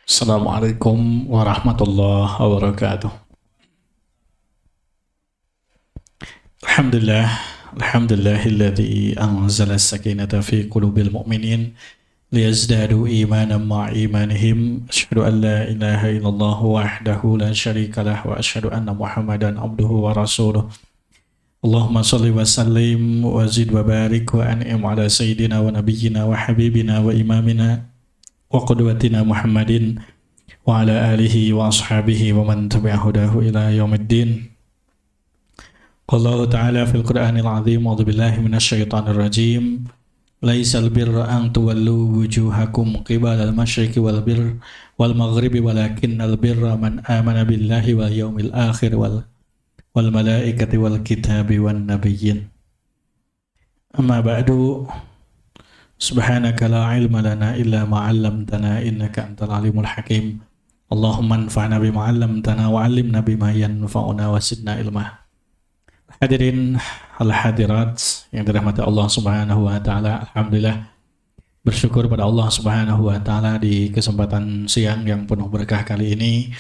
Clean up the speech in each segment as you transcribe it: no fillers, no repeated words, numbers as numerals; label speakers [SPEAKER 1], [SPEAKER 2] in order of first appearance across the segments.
[SPEAKER 1] Assalamualaikum warahmatullahi wabarakatuh. Alhamdulillah, alhamdulillahilladzi anzala as-sakinata fi qulubil mu'minin liyazdadu imanan ma'a imanihim. Asyhadu an la ilaha illallah wahdahu la syarikalah wa asyhadu anna Muhammadan abduhu wa rasuluh. Allahumma shalli wa sallim wa zid wa barik wa an'im ala sayyidina wa nabiyyina wa habibina wa imamina wa qudwatina Muhammadin wa ala alihi wa ashabihi wa man tabi'a hudahu ila yaumiddin. Qala ta'ala fil Qur'anil azim, a'udzu billahi minasyaitonir rajim. Laisal birra an tuwallu wujuhakum qibalal masyriqi wal maghribi walakinnal birra man amana billahi wal yaumil akhir wal malaikati wal kitabi wan nabiyyin. Amma ba'du. Subhanaka la ilma lana illa ma 'allamtana innaka antal alimul hakim. Allahumma anfa'na bima 'allamtana wa 'allimna bima yanfa'una wa zidna ilma. Hadirin al-hadirat yang dirahmati Allah Subhanahu wa taala, alhamdulillah bersyukur pada Allah Subhanahu wa taala di kesempatan siang yang penuh berkah kali ini.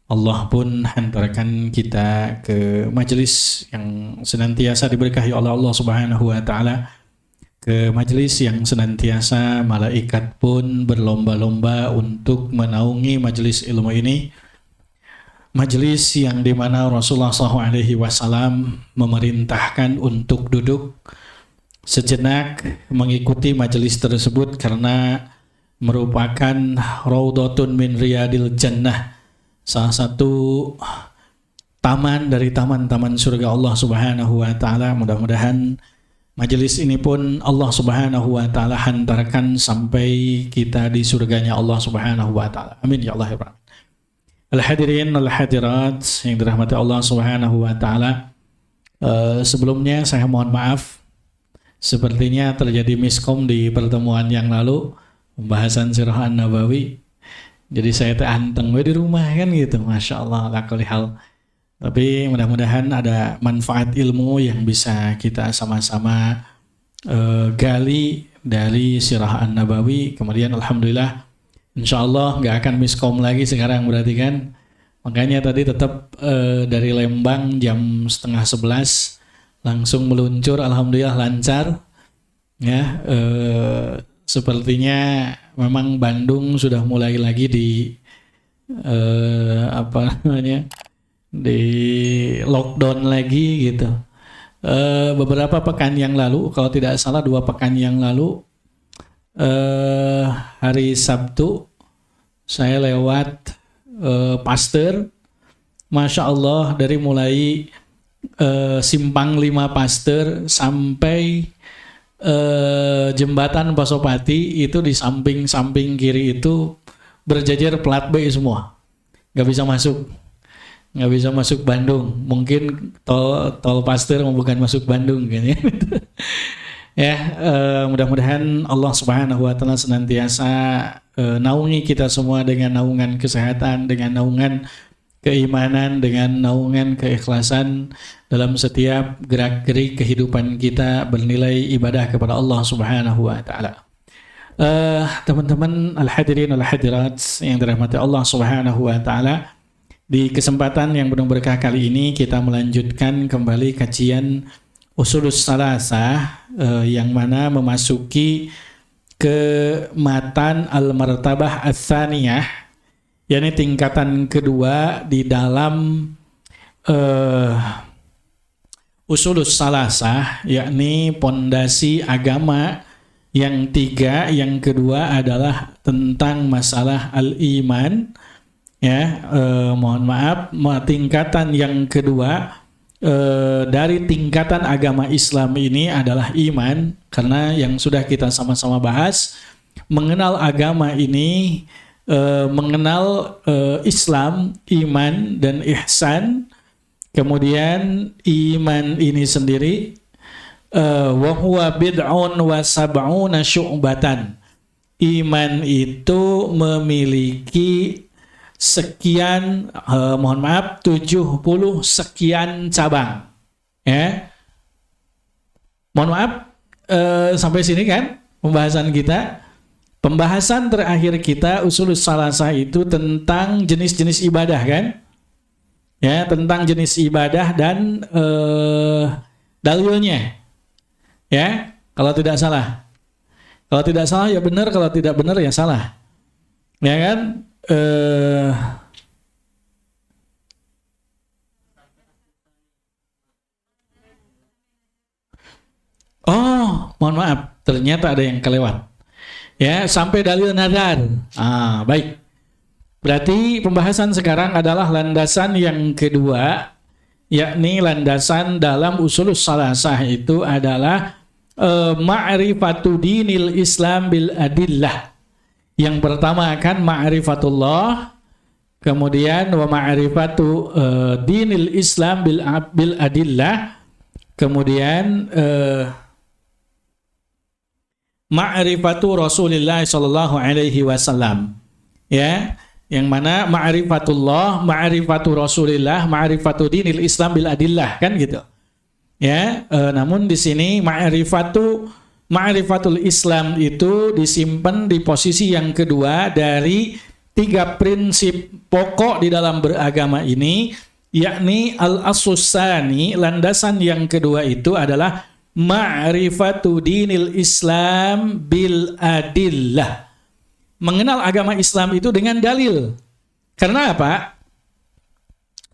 [SPEAKER 1] Allah pun hantarkan kita ke majelis yang senantiasa diberkahi oleh Allah Subhanahu wa taala, ke majelis yang senantiasa malaikat pun berlomba-lomba untuk menaungi majelis ilmu ini, majelis yang dimana Rasulullah SAW memerintahkan untuk duduk sejenak mengikuti majelis tersebut karena merupakan raudhatun min riyadil jannah, salah satu taman dari taman-taman surga Allah Subhanahu wa taala. Mudah-mudahan majelis ini pun Allah Subhanahu wa taala hantarkan sampai kita di surganya Allah Subhanahu wa taala. Amin ya Allah ya Rabbal. Al-hadirin al-hadirat yang dirahmati Allah Subhanahu wa taala. Sebelumnya saya mohon maaf, sepertinya terjadi miskom di pertemuan yang lalu pembahasan Sirah An-Nabawi. Jadi saya anteng di rumah kan gitu, Masya Allah ala kulli hal. Tapi mudah-mudahan ada manfaat ilmu yang bisa kita sama-sama gali dari Sirah An-Nabawi. Kemudian alhamdulillah insya Allah nggak akan miskom lagi sekarang berarti kan. Makanya tadi tetap dari Lembang jam 10:30 langsung meluncur, alhamdulillah lancar. Ya, sepertinya memang Bandung sudah mulai lagi di di lockdown lagi gitu. Beberapa pekan yang lalu, kalau tidak salah 2 pekan yang lalu, hari Sabtu saya lewat Pasteur, Masya Allah, dari mulai Simpang 5 Pasteur sampai jembatan Pasopati itu di samping kiri itu berjajar plat B semua, nggak bisa masuk Bandung. Mungkin tol Pasteur bukan masuk Bandung kan ya. Ya, mudah-mudahan Allah Subhanahu wa taala senantiasa naungi kita semua dengan naungan kesehatan, dengan naungan keimanan, dengan naungan keikhlasan dalam setiap gerak-gerik kehidupan kita bernilai ibadah kepada Allah Subhanahu wa taala. Teman-teman al-hadirin al-hadirat yang dirahmati Allah Subhanahu wa taala, di kesempatan yang penuh berkah kali ini kita melanjutkan kembali kajian Usulus Salasah yang mana memasuki ke matan Al-Martabah Ats-Tsaniyah, yakni tingkatan kedua di dalam Usulus Salasah, yakni pondasi agama yang 3. Yang kedua adalah tentang masalah al-iman. Ya, mohon maaf, tingkatan yang kedua dari tingkatan agama Islam ini adalah iman, karena yang sudah kita sama-sama bahas, mengenal agama ini, mengenal Islam, iman dan ihsan. Kemudian iman ini sendiri wa huwa bid'un wa sab'una syu'batan. Iman itu memiliki sekian, mohon maaf, 70 sekian cabang. Ya, mohon maaf, sampai sini kan pembahasan kita. Pembahasan terakhir kita usulus salasah itu tentang jenis-jenis ibadah kan? Ya, tentang jenis ibadah dan dalilnya. Ya, kalau tidak salah. Kalau tidak salah ya benar, kalau tidak benar ya salah. Ya kan? Oh, mohon maaf, ternyata ada yang kelewat. Ya, sampai dalil nadar. Baik. Berarti pembahasan sekarang adalah landasan yang kedua, yakni landasan dalam usulus salasah itu adalah ma'rifatu dinil Islam bil adillah. Yang pertama kan ma'rifatullah, kemudian wa ma'rifatu dinil Islam bil adillah, kemudian ma'rifatu Rasulullah sallallahu alaihi wasallam. Ya, yang mana ma'rifatullah, ma'rifatu Rasulillah, ma'rifatu dinil Islam bil adillah kan gitu. Ya, namun di sini ma'rifatul Islam itu disimpan di posisi yang kedua dari 3 prinsip pokok di dalam beragama ini, yakni al-asusani, landasan yang kedua itu adalah ma'rifatu dinil Islam bil adillah. Mengenal agama Islam itu dengan dalil. Karena apa?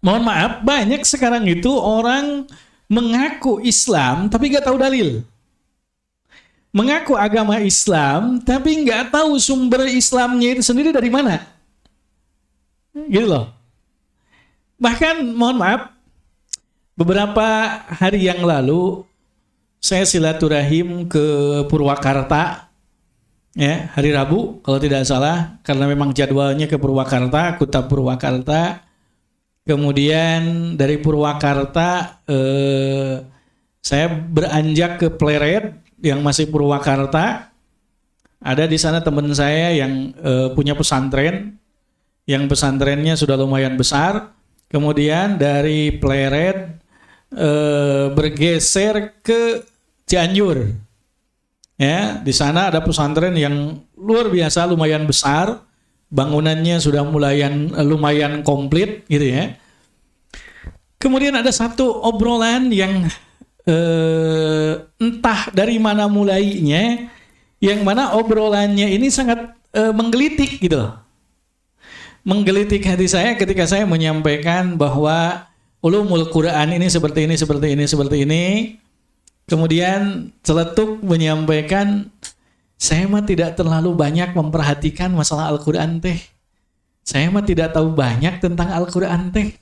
[SPEAKER 1] Mohon maaf, banyak sekarang itu orang mengaku Islam tapi nggak tahu dalil. Mengaku agama Islam tapi nggak tahu sumber Islamnya itu sendiri dari mana. Gitu loh. Bahkan mohon maaf, beberapa hari yang lalu saya silaturahim ke Purwakarta, ya, hari Rabu kalau tidak salah, karena memang jadwalnya ke Purwakarta, Kuta Purwakarta. Kemudian dari Purwakarta saya beranjak ke Pleret yang masih Purwakarta. Ada di sana teman saya yang punya pesantren, yang pesantrennya sudah lumayan besar. Kemudian dari Pleret bergeser ke Cianjur. Ya, di sana ada pesantren yang luar biasa, lumayan besar, bangunannya sudah lumayan komplit gitu ya. Kemudian ada satu obrolan yang entah dari mana mulainya, yang mana obrolannya ini sangat menggelitik gitu loh. Menggelitik hati saya ketika saya menyampaikan bahwa ulumul Quran ini seperti ini, seperti ini, seperti ini. Kemudian celetuk menyampaikan, saya mah tidak terlalu banyak memperhatikan masalah Al-Quran teh. Saya mah tidak tahu banyak tentang Al-Quran teh.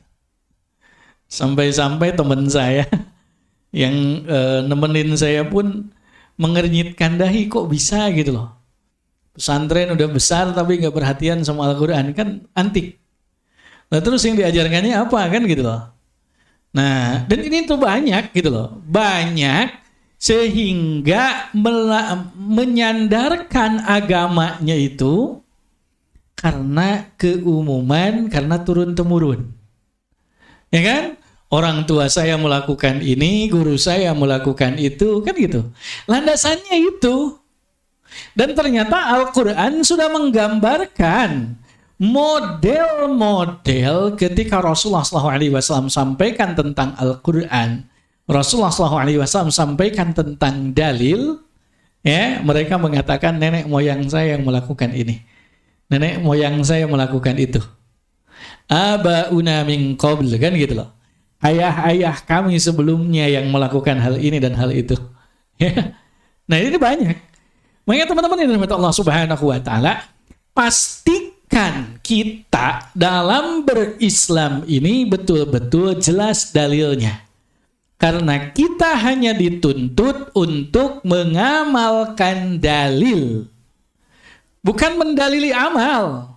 [SPEAKER 1] Sampai-sampai teman saya yang nemenin saya pun mengernyitkan dahi, kok bisa gitu loh. Pesantren udah besar tapi nggak perhatian sama Al-Quran, kan antik. Nah terus yang diajarkannya apa kan gitu loh. Nah, dan ini tuh banyak gitu loh. Banyak sehingga menyandarkan agamanya itu karena keumuman, karena turun-temurun. Ya kan? Orang tua saya melakukan ini, guru saya melakukan itu, kan gitu. Landasannya itu. Dan ternyata Al-Quran sudah menggambarkan model-model ketika Rasulullah SAW sampaikan tentang Al-Quran. Rasulullah SAW sampaikan tentang dalil, ya, mereka mengatakan nenek moyang saya yang melakukan ini, nenek moyang saya melakukan itu, abauna min qabl, kan gitu loh, ayah-ayah kami sebelumnya yang melakukan hal ini dan hal itu. Nah ini banyak. Makanya teman-teman yang dirahmati Allah Subhanahu wa Ta'ala, pastikan kita dalam berislam ini betul-betul jelas dalilnya. Karena kita hanya dituntut untuk mengamalkan dalil, bukan mendalili amal.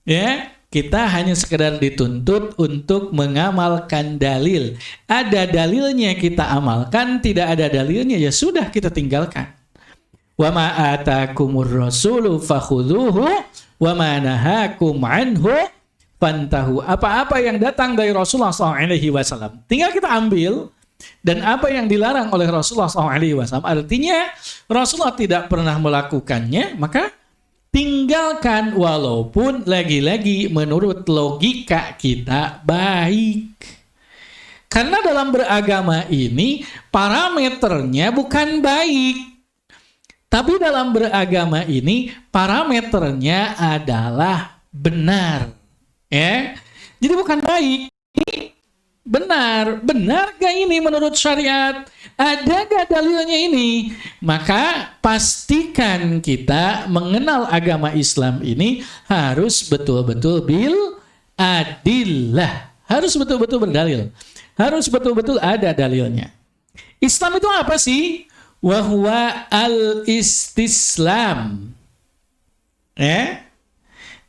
[SPEAKER 1] Ya, kita hanya sekedar dituntut untuk mengamalkan dalil. Ada dalilnya kita amalkan, tidak ada dalilnya ya sudah kita tinggalkan. Wa ma atakumur rasulu fakhudhuhu wa ma nahakum anhu fantahu. Apa-apa yang datang dari Rasulullah SAW tinggal kita ambil, dan apa yang dilarang oleh Rasulullah SAW artinya Rasulullah tidak pernah melakukannya, maka tinggalkan walaupun lagi-lagi menurut logika kita baik. Karena dalam beragama ini parameternya bukan baik. Tapi dalam beragama ini parameternya adalah benar. Ya. Jadi bukan baik, ini benar. Benar gak ini menurut syariat? Ada gak dalilnya ini? Maka pastikan kita mengenal agama Islam ini harus betul-betul bil adillah. Harus betul-betul berdalil. Harus betul-betul ada dalilnya. Islam itu apa sih? Wahwa al-istislam.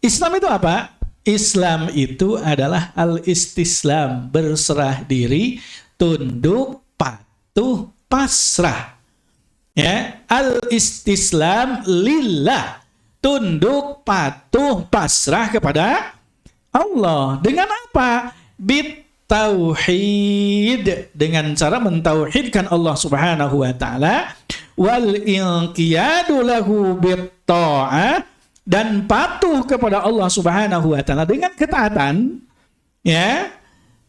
[SPEAKER 1] Islam itu apa? Islam itu adalah al-istislam, berserah diri, tunduk, patuh, pasrah. Al-istislam lillah, tunduk, patuh, pasrah kepada Allah. Dengan apa? Tauhid, dengan cara mentauhidkan Allah Subhanahu wa taala, wal inqiyadu lahu bitta'ah, dan patuh kepada Allah Subhanahu wa taala dengan ketaatan,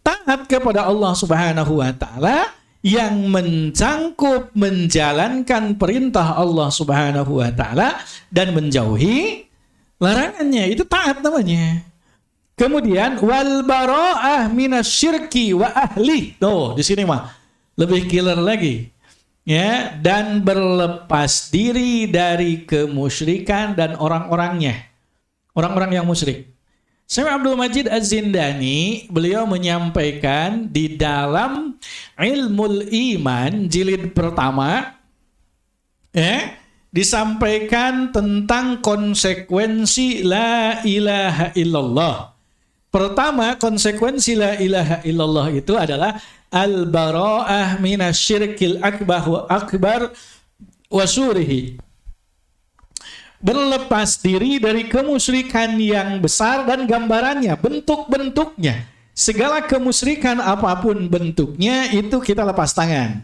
[SPEAKER 1] taat kepada Allah Subhanahu wa taala yang mencangkup menjalankan perintah Allah Subhanahu wa taala dan menjauhi larangannya. Itu taat namanya. Kemudian wal bara'ah minasyirki wa ahli. Tuh, di sini mah lebih killer lagi. Dan berlepas diri dari kemusyrikan dan orang-orangnya. Orang-orang yang musyrik. Syekh Abdul Majid Az-Zindani, beliau menyampaikan di dalam Ilmul Iman jilid pertama, disampaikan tentang konsekuensi la ilaha illallah. Pertama, konsekuensi la ilaha illallah itu adalah al-bara'ah minasyirkil akbar wa surihi. Berlepas diri dari kemusyrikan yang besar dan gambarannya, bentuk-bentuknya. Segala kemusyrikan apapun bentuknya itu kita lepas tangan.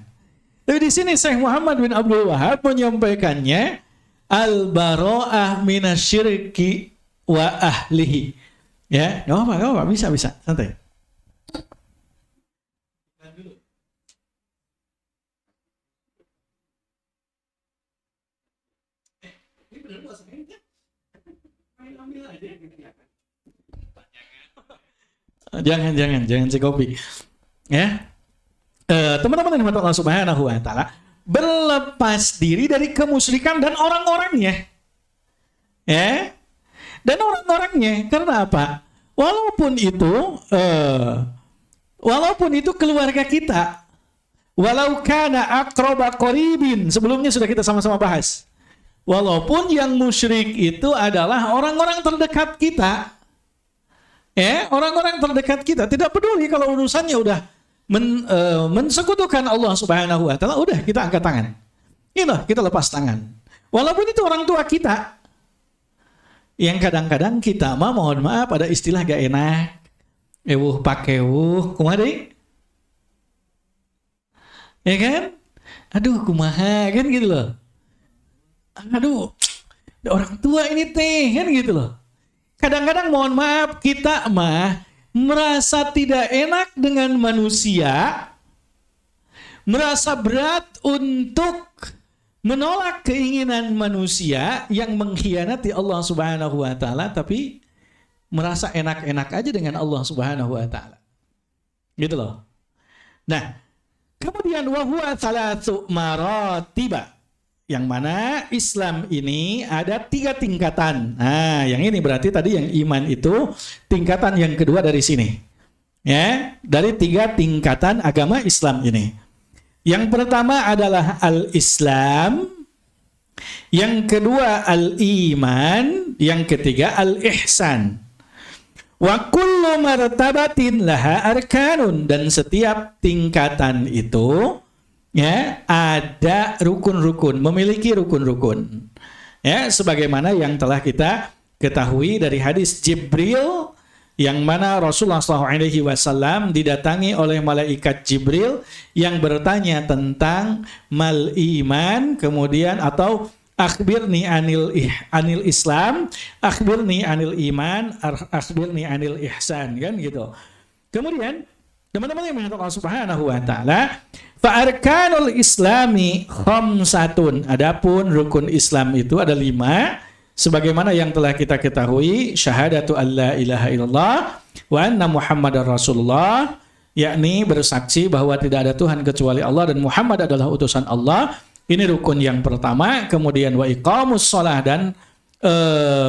[SPEAKER 1] Tapi di sini Syekh Muhammad bin Abdul Wahab menyampaikannya al-bara'ah minasyirki wa ahlihi. Gak apa-apa, bisa, santai. Jangan si kopi. Teman-teman yang dimana Allah Subhanahu wa taala, berlepas diri dari kemusyrikan dan orang-orangnya. Dan orang-orangnya, karena apa? Walaupun itu keluarga kita, walau kana aqraba qaribin, sebelumnya sudah kita sama-sama bahas. Walaupun yang musyrik itu adalah orang-orang terdekat kita, orang-orang terdekat kita, tidak peduli kalau urusannya udah mensekutukan Allah Subhanahu wa taala, udah kita angkat tangan. Kita lepas tangan. Walaupun itu orang tua kita. Yang kadang-kadang kita mohon maaf ada istilah gak enak. Pakewuh, kumaha deui? Ya kan? Aduh, kumaha kan gitu loh. Aduh, orang tua ini teh kan gitu loh. Kadang-kadang mohon maaf kita merasa tidak enak dengan manusia, merasa berat untuk menolak keinginan manusia yang mengkhianati Allah Subhanahu wa taala, tapi merasa enak-enak aja dengan Allah Subhanahu wa taala. Gitu loh. Nah, kemudian wa huwa thalatsu maratiba. Yang mana Islam ini ada 3 tingkatan. Nah, yang ini berarti tadi yang iman itu tingkatan yang kedua dari sini. Dari 3 tingkatan agama Islam ini. Yang pertama adalah al-Islam, yang kedua al-Iman, yang ketiga al-Ihsan. Wa kullu martabatin laha arkanun, dan setiap tingkatan itu ada rukun-rukun, memiliki rukun-rukun. Sebagaimana yang telah kita ketahui dari hadis Jibril, yang mana Rasulullah SAW didatangi oleh malaikat Jibril yang bertanya tentang mal iman, kemudian atau akhbirni anil Islam, akhbirni anil iman, akhbirni anil ihsan, kan gitu. Kemudian teman-teman yang mengatakan Allah Subhanahu wa taala, fa arkanul islami khamsatun. Adapun rukun Islam itu ada 5, sebagaimana yang telah kita ketahui, syahadatu alla ilaha illallah wa anna muhammadar rasulullah, yakni bersaksi bahwa tidak ada Tuhan kecuali Allah dan Muhammad adalah utusan Allah. Ini rukun yang pertama. Kemudian wa iqamus shalah, dan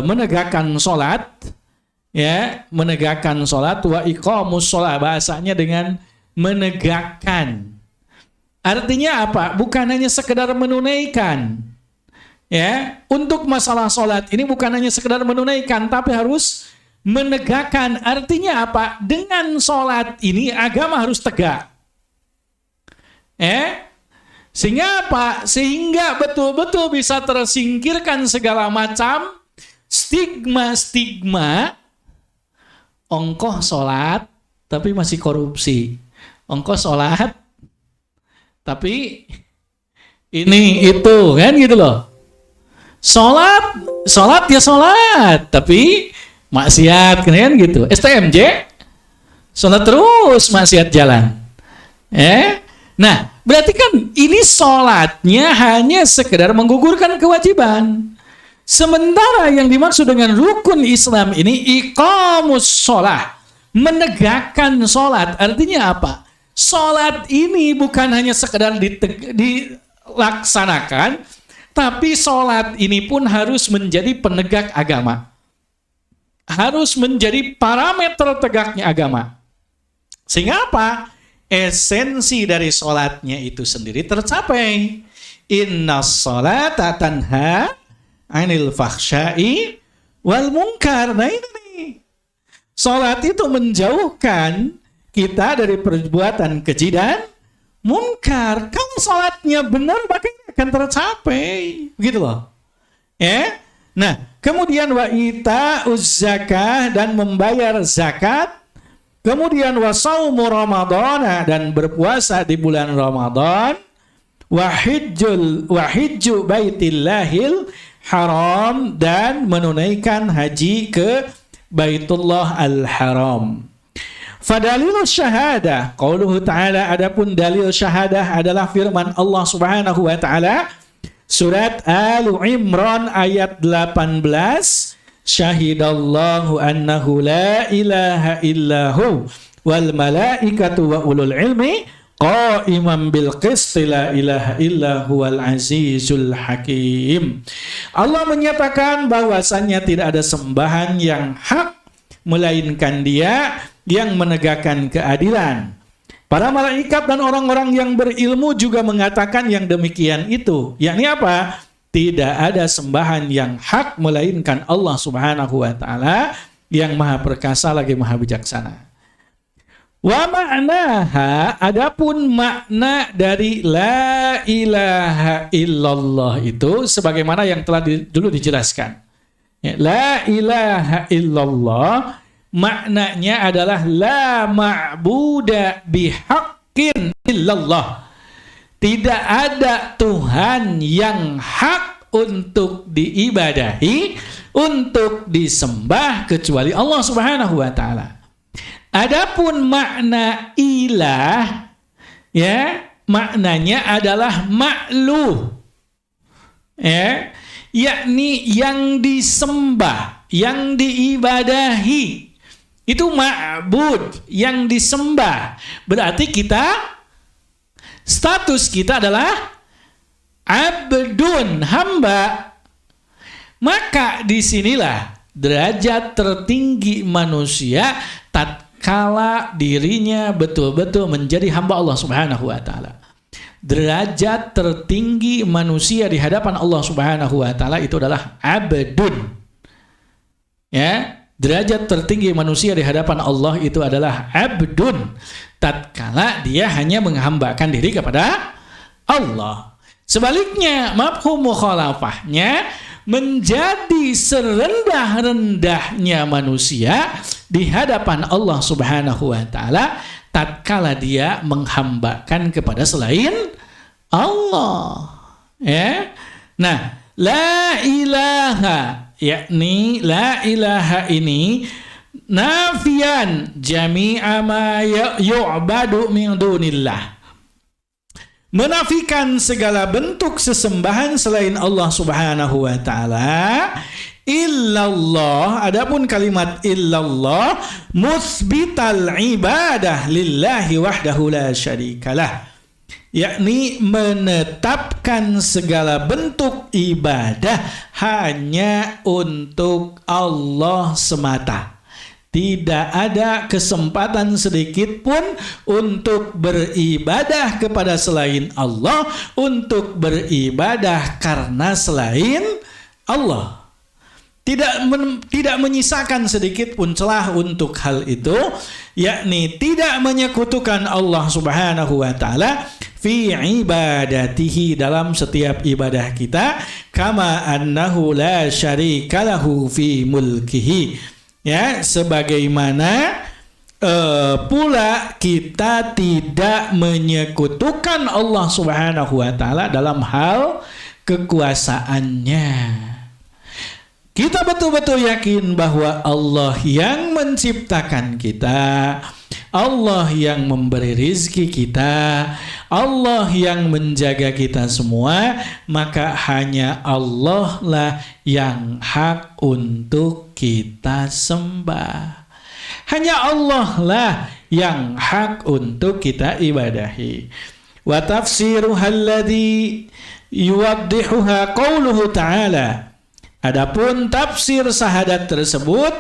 [SPEAKER 1] menegakkan salat, ya, menegakkan salat. Wa iqamus shalah bahasanya dengan menegakkan. Artinya apa? Bukan hanya sekedar menunaikan. Ya, untuk masalah salat ini bukan hanya sekedar menunaikan, tapi harus menegakkan. Artinya apa? Dengan salat ini agama harus tegak. Sehingga apa? Sehingga betul-betul bisa tersingkirkan segala macam stigma-stigma. Ongkoh sholat tapi masih korupsi. Ongkoh sholat tapi ini itu, kan gitu loh. Sholat ya sholat tapi maksiat, kan gitu. STMJ sholat terus maksiat jalan. Nah, berarti kan ini sholatnya hanya sekedar menggugurkan kewajiban. Sementara yang dimaksud dengan rukun Islam ini iqamus sholah, menegakkan sholat. Artinya apa? Sholat ini bukan hanya sekedar dilaksanakan, tapi sholat ini pun harus menjadi penegak agama. Harus menjadi parameter tegaknya agama. Sehingga apa? Esensi dari sholatnya itu sendiri tercapai. Inna sholata tanha anil fahsya'i wal munkar. Nah ini nih, sholat itu menjauhkan kita dari perbuatan keji dan munkar. Kalau sholatnya benar, maka akan tercapai, begitu loh. Nah, kemudian wa ita'uz zakah, dan membayar zakat. Kemudian wa saumu Ramadan, dan berpuasa di bulan Ramadan. Wa hijju baitillahil haram, dan menunaikan haji ke Baitullah al-Haram. Fadalil syahadah, qauluhu ta'ala, adapun dalil syahadah adalah firman Allah Subhanahu wa taala surat Al-Imran ayat 18. Syahidallahu annahu la ilaha illahu wal malaikatu wa ulul ilmi qa'iman bil qisti la ilaha illahu wal azizul hakim. Allah menyatakan bahwasannya tidak ada sembahan yang hak melainkan Dia yang menegakkan keadilan. Para malaikat dan orang-orang yang berilmu juga mengatakan yang demikian itu. Yakni apa? Tidak ada sembahan yang hak melainkan Allah Subhanahu wa taala yang Maha Perkasa lagi Maha Bijaksana. Wa ma'naha, adapun makna dari la ilaha illallah itu sebagaimana yang telah dulu dijelaskan. La ilaha illallah maknanya adalah la ma'buda bihaqqin illallah. Tidak ada Tuhan yang hak untuk diibadahi, untuk disembah kecuali Allah Subhanahu wa taala. Adapun makna ilah, ya, maknanya adalah ma'luh. Yakni yang disembah, yang diibadahi. Itu ma'bud, yang disembah. Berarti status kita adalah abdun, hamba. Maka disinilah derajat tertinggi manusia tatkala dirinya betul-betul menjadi hamba Allah Subhanahu wa taala. Derajat tertinggi manusia di hadapan Allah Subhanahu wa taala itu adalah abdun. Derajat tertinggi manusia di hadapan Allah itu adalah abdun, tatkala dia hanya menghambakan diri kepada Allah. Sebaliknya, mafhum mukhalafahnya menjadi serendah-rendahnya manusia di hadapan Allah Subhanahu wa taala tatkala dia menghambakan kepada selain Allah. Nah, La ilaha, yakni la ilaha ini nafian jami'a ma yu'badu min dunillah, menafikan segala bentuk sesembahan selain Allah Subhanahu wa taala. Illallah, adapun kalimat illallah musbital ibadah lillahi wahdahu la syarikalah, yakni menetapkan segala bentuk ibadah hanya untuk Allah semata. Tidak ada kesempatan sedikit pun untuk beribadah kepada selain Allah, untuk beribadah karena selain Allah. Tidak menyisakan sedikit pun celah untuk hal itu, yakni tidak menyekutukan Allah Subhanahu wa taala fi ibadatihi, dalam setiap ibadah kita, kama annahu la syarikalahu fi mulkihi, ya, sebagaimana pula kita tidak menyekutukan Allah Subhanahu wa taala dalam hal kekuasaannya. Kita betul-betul yakin bahwa Allah yang menciptakan kita, Allah yang memberi rizki kita, Allah yang menjaga kita semua, maka hanya Allah lah yang hak untuk kita sembah. Hanya Allah lah yang hak untuk kita ibadahi. Wa tafsiruha alladhi yuwaddihuha qawluhu ta'ala. Adapun tafsir syahadat tersebut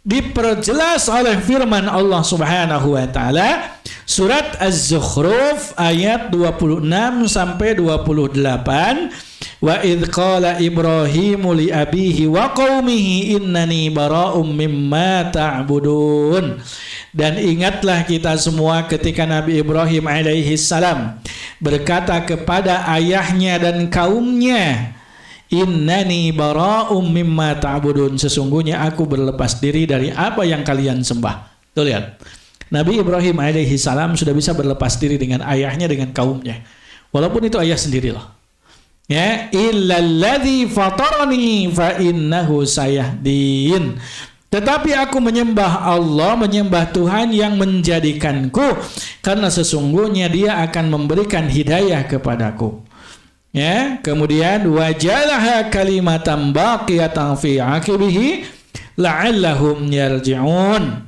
[SPEAKER 1] diperjelas oleh firman Allah Subhanahu wa taala surat Az-Zukhruf ayat 26 sampai 28. Wa idz qala Ibrahimu li abihi wa qaumihi innani bara'um mimma ta'budun. Dan ingatlah kita semua ketika Nabi Ibrahim alaihi salam berkata kepada ayahnya dan kaumnya, innani bara'um mimma ta'budun, sesungguhnya aku berlepas diri dari apa yang kalian sembah. Tuh lihat, Nabi Ibrahim alaihi salam sudah bisa berlepas diri dengan ayahnya, dengan kaumnya, walaupun itu ayah sendiri loh. Ya, illalladzi fatarani fa innahu sayahdin. Tetapi aku menyembah Allah, menyembah Tuhan yang menjadikanku, karena sesungguhnya Dia akan memberikan hidayah kepadaku. Ya, kemudian wajalaha kalimatan baqiyatan fi aqibihi la'allahum yarji'un.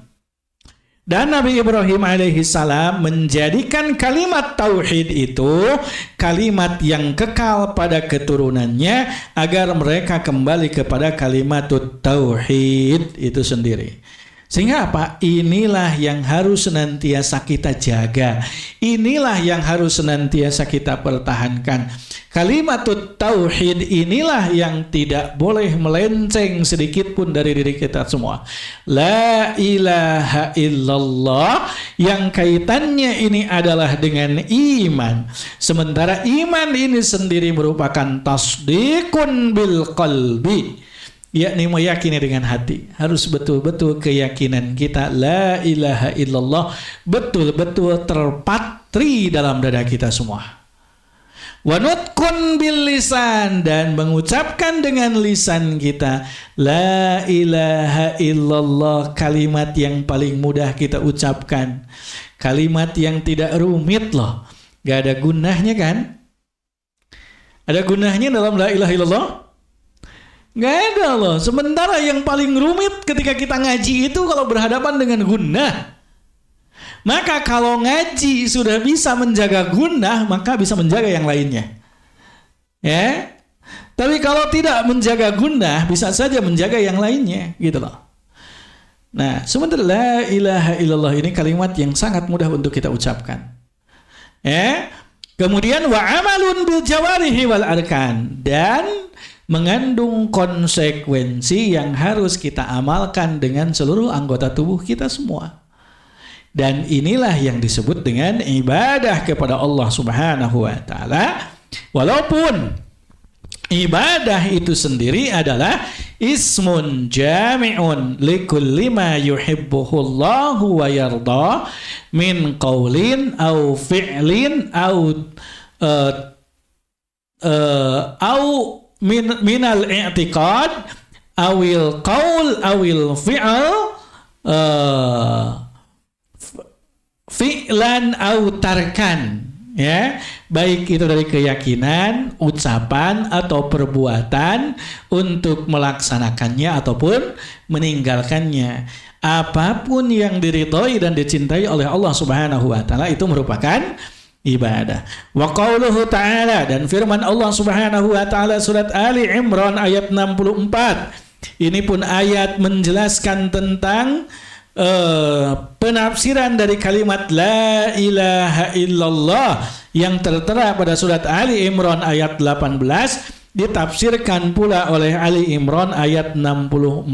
[SPEAKER 1] Dan Nabi Ibrahim alaihi salam menjadikan kalimat tauhid itu kalimat yang kekal pada keturunannya agar mereka kembali kepada kalimat tauhid itu sendiri. Sehingga apa? Inilah yang harus senantiasa kita jaga. Inilah yang harus senantiasa kita pertahankan. Kalimat tauhid inilah yang tidak boleh melenceng sedikit pun dari diri kita semua. La ilaha illallah, yang kaitannya ini adalah dengan iman. Sementara iman ini sendiri merupakan tasdikun bil qalbi, yakni meyakini dengan hati. Harus betul-betul keyakinan kita la ilaha illallah betul-betul terpatri dalam dada kita semua. Wa nutqun bil lisan, dan mengucapkan dengan lisan kita la ilaha illallah, kalimat yang paling mudah kita ucapkan, kalimat yang tidak rumit loh, gak ada gunahnya kan? Ada gunahnya dalam la ilaha illallah? Gak ada loh. Sementara yang paling rumit ketika kita ngaji itu kalau berhadapan dengan gunah. Maka kalau ngaji sudah bisa menjaga gunah, maka bisa menjaga yang lainnya. Ya. Tapi kalau tidak menjaga gunah, bisa saja menjaga yang lainnya, gitu loh. Nah, sementara la ilaha illallah ini kalimat yang sangat mudah untuk kita ucapkan. Ya. Kemudian wa amalun bil jawarihi wal arkan, dan mengandung konsekuensi yang harus kita amalkan dengan seluruh anggota tubuh kita semua. Dan inilah yang disebut dengan ibadah kepada Allah Subhanahu wa taala. Walaupun ibadah itu sendiri adalah ismun jami'un likulli ma yuhibbuhullahu wa yarda min qaulin au fi'lin au minal i'tiqad awil qaul awil fi'al fi'lan au tarkan, ya, baik itu dari keyakinan, ucapan atau perbuatan untuk melaksanakannya ataupun meninggalkannya. Apapun yang diridhoi dan dicintai oleh Allah Subhanahu wa taala itu merupakan ibadah. Wa qauluhu ta'ala, dan firman Allah Subhanahu wa taala surat Ali Imran ayat 64. Ini pun ayat menjelaskan tentang penafsiran dari kalimat la ilaha illallah yang tertera pada surat Ali Imran ayat 18, ditafsirkan pula oleh Ali Imran ayat 64.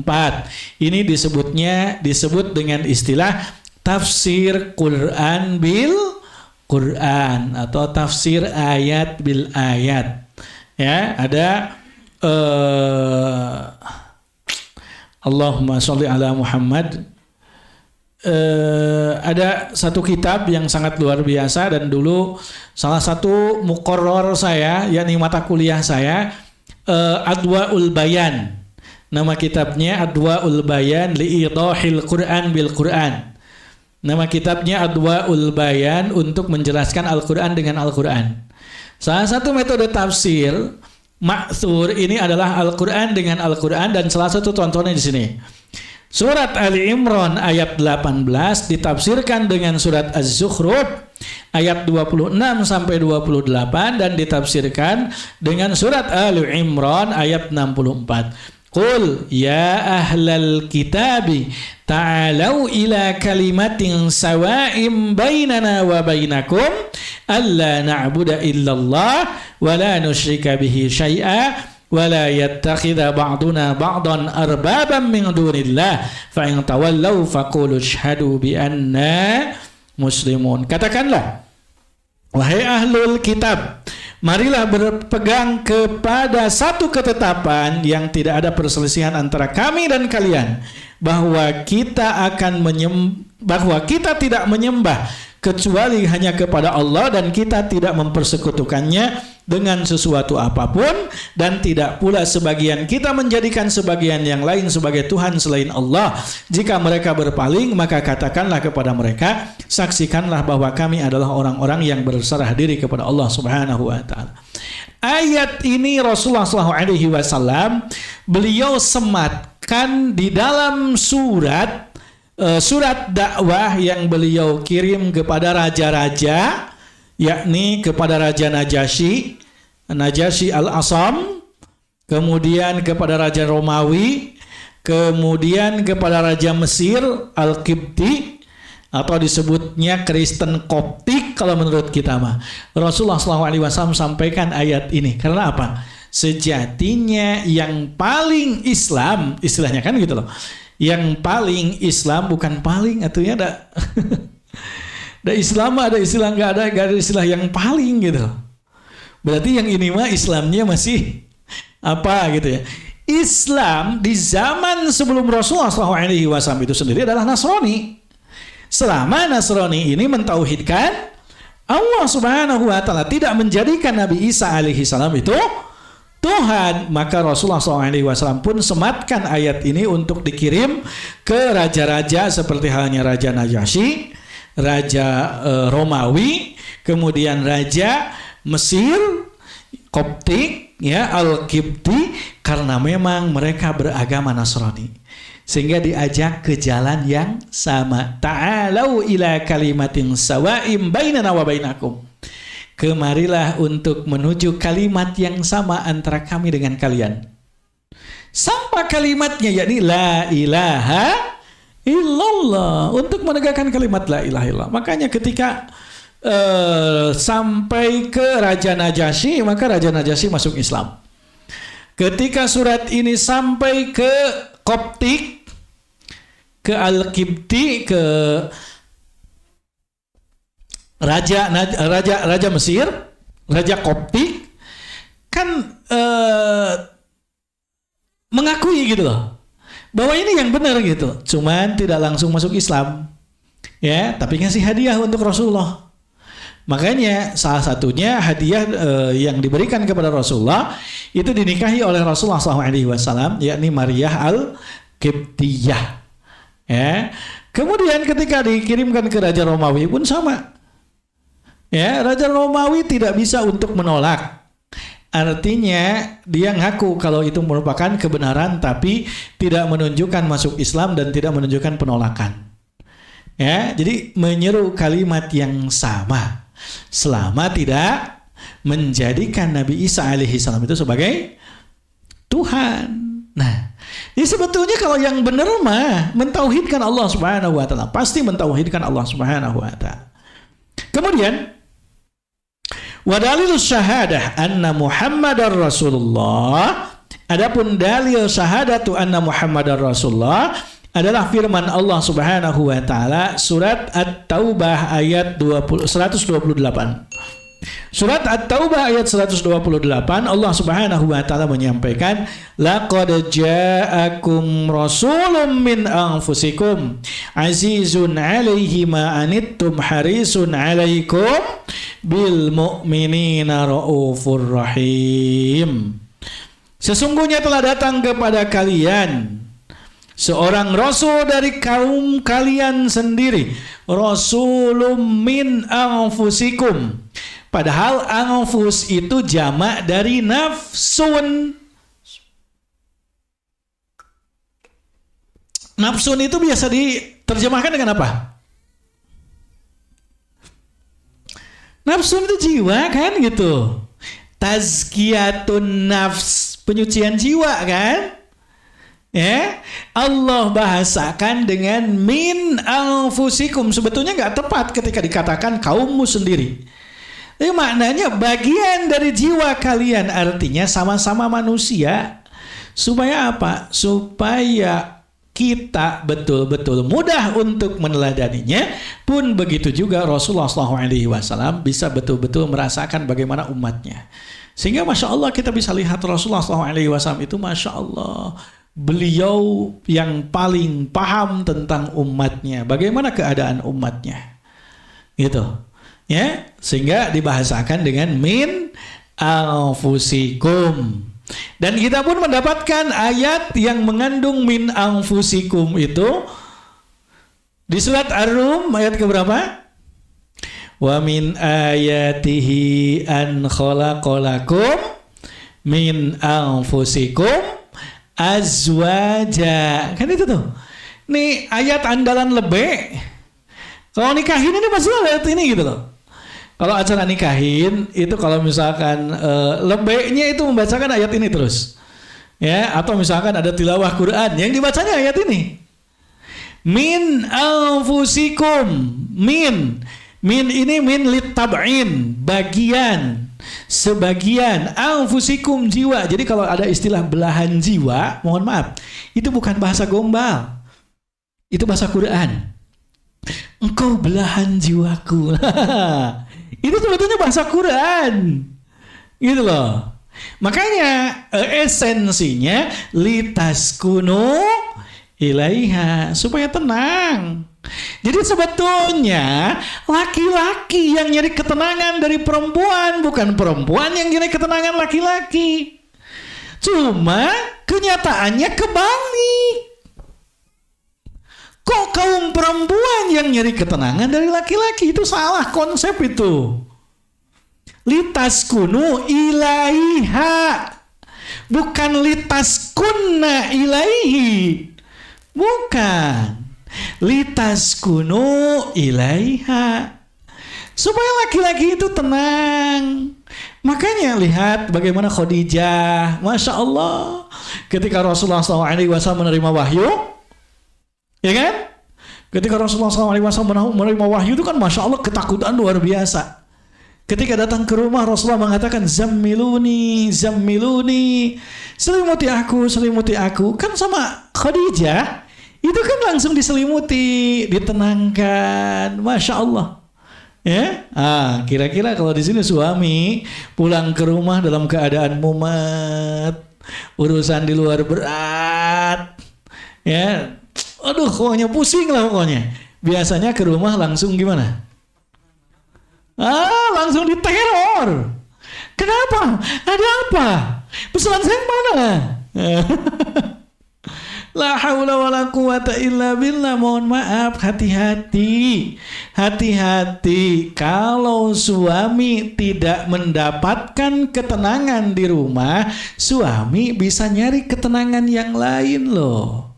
[SPEAKER 1] Ini disebut dengan istilah tafsir Quran bil Quran atau tafsir ayat bil ayat. Ya, ada Allahumma sholli ala Muhammad. Ada satu kitab yang sangat luar biasa, dan dulu salah satu muqarrar saya, yakni mata kuliah saya, Adwaul Bayan. Nama kitabnya Adwaul Bayan liidahil Quran bil Quran. Nama kitabnya Adwaul Bayan, untuk menjelaskan Al-Quran dengan Al-Quran. Salah satu metode tafsir ma'thur ini adalah Al-Quran dengan Al-Quran, dan salah satu contohnya di sini. Surat Ali Imran ayat 18 ditafsirkan dengan surat Az-Zukhruf ayat 26 sampai 28, dan ditafsirkan dengan surat Ali Imran ayat 64. Qul ya ahlal kitabi ta'alau ila kalimatin sawa'im bainana wa bainakum alla na'budu illallah wa la nusyrika bihi syai'a wala yattakhidha ba'duna ba'dan arbaban min dunillah fa in tawallaw faqulu asyhadu bi anna muslimun. Katakanlah, wahai ahlul kitab, marilah berpegang kepada satu ketetapan yang tidak ada perselisihan antara kami dan kalian, bahwa kita tidak menyembah kecuali hanya kepada Allah, dan kita tidak mempersekutukannya dengan sesuatu apapun, dan tidak pula sebagian kita menjadikan sebagian yang lain sebagai Tuhan selain Allah. Jika mereka berpaling, maka katakanlah kepada mereka, saksikanlah bahwa kami adalah orang-orang yang berserah diri kepada Allah Subhanahu wa taala. Ayat ini Rasulullah SAW beliau sematkan di dalam surat dakwah yang beliau kirim kepada raja-raja, yakni kepada Raja Najasyi Al-Asam, kemudian kepada Raja Romawi, kemudian kepada Raja Mesir Al-Qibti, atau disebutnya Kristen Koptik kalau menurut kita mah. Rasulullah SAW sampaikan ayat ini karena apa? Sejatinya yang paling Islam, istilahnya kan gitu loh, yang paling Islam bukan paling atunya ada ada Islam, ada istilah nggak ada istilah yang paling gitu. Berarti yang ini mah Islamnya masih apa gitu ya. Islam di zaman sebelum Rasulullah SAW itu sendiri adalah Nasrani. Selama Nasrani ini mentauhidkan Allah Subhanahu wa taala, tidak menjadikan Nabi Isa alaihi salam itu Tuhan, maka Rasulullah SAW pun sematkan ayat ini untuk dikirim ke raja-raja seperti halnya Raja Najasyi, Raja Romawi, kemudian Raja Mesir Koptik, ya, Al-Qibti, karena memang mereka beragama Nasrani, sehingga diajak ke jalan yang sama. Ta'alau ila kalimatin sawa'im bainana wa bainakum. Kemarilah untuk menuju kalimat yang sama antara kami dengan kalian. Sama kalimatnya, yakni la ilaha illallah, untuk menegakkan kalimat la ilaha illallah. Makanya ketika sampai ke Raja Najasyi, maka Raja Najasyi masuk Islam. Ketika surat ini sampai ke Koptik, ke Al-Qibti, ke Raja Mesir, Raja Koptik, kan mengakui gitu loh, bahwa ini yang benar gitu. Cuman tidak langsung masuk Islam, ya, tapi ngasih hadiah untuk Rasulullah. Makanya salah satunya hadiah yang diberikan kepada Rasulullah itu dinikahi oleh Rasulullah SAW, yakni Maryah Al-Qibtiyah. Ya. Kemudian ketika dikirimkan ke Raja Romawi pun sama. Ya, Raja Romawi tidak bisa untuk menolak. Artinya dia ngaku kalau itu merupakan kebenaran, tapi tidak menunjukkan masuk Islam dan tidak menunjukkan penolakan. Ya, jadi menyeru kalimat yang sama selama tidak menjadikan Nabi Isa alaihi salam itu sebagai Tuhan. Nah, ini sebetulnya kalau yang benar mah mentauhidkan Allah Subhanahu wa taala, pasti mentauhidkan Allah Subhanahu wa taala. Kemudian wa dalilus syahadah anna Muhammadar Rasulullah. Adapun dalil syahadatu anna Muhammadar Rasulullah adalah firman Allah Subhanahu wa taala surat At-Taubah ayat 128. Surat At-Taubah ayat 128 Allah Subhanahu wa taala menyampaikan laqad ja'akum rasulun min anfusikum azizun 'alaihi ma anittum harisun 'alaikum bil mu'minina raufur rahim. Sesungguhnya telah datang kepada kalian seorang rasul dari kaum kalian sendiri, rasulun min anfusikum. Padahal anfus itu jamak dari nafsun. Nafsun itu biasa diterjemahkan dengan apa? Nafsun itu jiwa kan gitu. Tazkiyatun nafs, penyucian jiwa kan? Ya, Allah bahasakan dengan min anfusikum. Sebetulnya nggak tepat ketika dikatakan kaummu sendiri. Ini maknanya bagian dari jiwa kalian, artinya sama-sama manusia. Supaya apa? Supaya kita betul-betul mudah untuk meneladaninya. Pun begitu juga Rasulullah SAW bisa betul-betul merasakan bagaimana umatnya. Sehingga Masya Allah kita bisa lihat Rasulullah SAW itu Masya Allah, beliau yang paling paham tentang umatnya, bagaimana keadaan umatnya, gitu. Ya, sehingga dibahasakan dengan min anfusikum. Dan kita pun mendapatkan ayat yang mengandung min anfusikum itu di surat Ar-Rum ayat keberapa? Wa min ayatihi an khalaqalakum min anfusikum azwaja. Kan itu tuh. Nih ayat andalan lebih. Kalau nikahin ini masalah ayat ini gitu loh. Kalau acara nikahin itu kalau misalkan lebihnya itu membacakan ayat ini terus. Ya, atau misalkan ada tilawah Quran yang dibacanya ayat ini. Min anfusikum. Min ini min litab'in, bagian, sebagian, anfusikum jiwa. Jadi kalau ada istilah belahan jiwa, mohon maaf, itu bukan bahasa gombal. Itu bahasa Quran. Engkau belahan jiwaku. Itu sebetulnya bahasa Quran. Gitu loh. Makanya esensinya litaskunu ilaiha, supaya tenang. Jadi sebetulnya laki-laki yang nyari ketenangan dari perempuan, bukan perempuan yang nyari ketenangan laki-laki. Cuma kenyataannya kebalik. Kok kaum perempuan yang nyari ketenangan dari laki-laki? Itu salah konsep itu. Litaskunu ilaiha, bukan litaskunna ilaihi. Bukan. Litaskunu ilaiha, supaya laki-laki itu tenang. Makanya lihat bagaimana Khadijah, Masya Allah, ketika Rasulullah SAW menerima wahyu, ya kan? Ketika Rasulullah SAW menerima wahyu itu kan Masya Allah ketakutan luar biasa. Ketika datang ke rumah Rasulullah mengatakan zammiluni, zammiluni, selimuti aku. Kan sama Khadijah itu kan langsung diselimuti, ditenangkan, Masya Allah. Ya, kira-kira kalau di sini suami pulang ke rumah dalam keadaan mumet, urusan di luar berat, ya, aduh, pokoknya pusing lah pokoknya. Biasanya ke rumah langsung gimana? Langsung diteror. Kenapa? Ada apa? Pesanan saya mana? La haula wala quwata illa billah. Mohon maaf, hati-hati. Hati-hati kalau suami tidak mendapatkan ketenangan di rumah, suami bisa nyari ketenangan yang lain loh.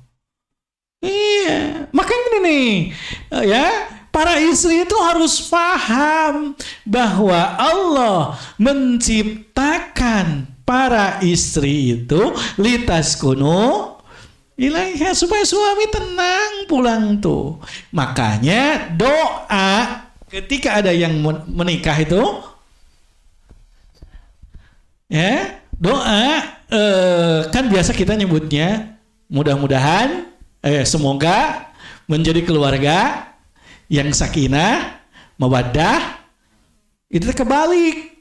[SPEAKER 1] Iya, makanya nih, ya, para istri itu harus paham bahwa Allah menciptakan para istri itu litaskunu ilaiha, supaya suami tenang pulang tuh. Makanya doa ketika ada yang menikah itu, ya, doa kan biasa kita nyebutnya mudah-mudahan semoga menjadi keluarga yang sakinah, mawaddah. Itu kebalik.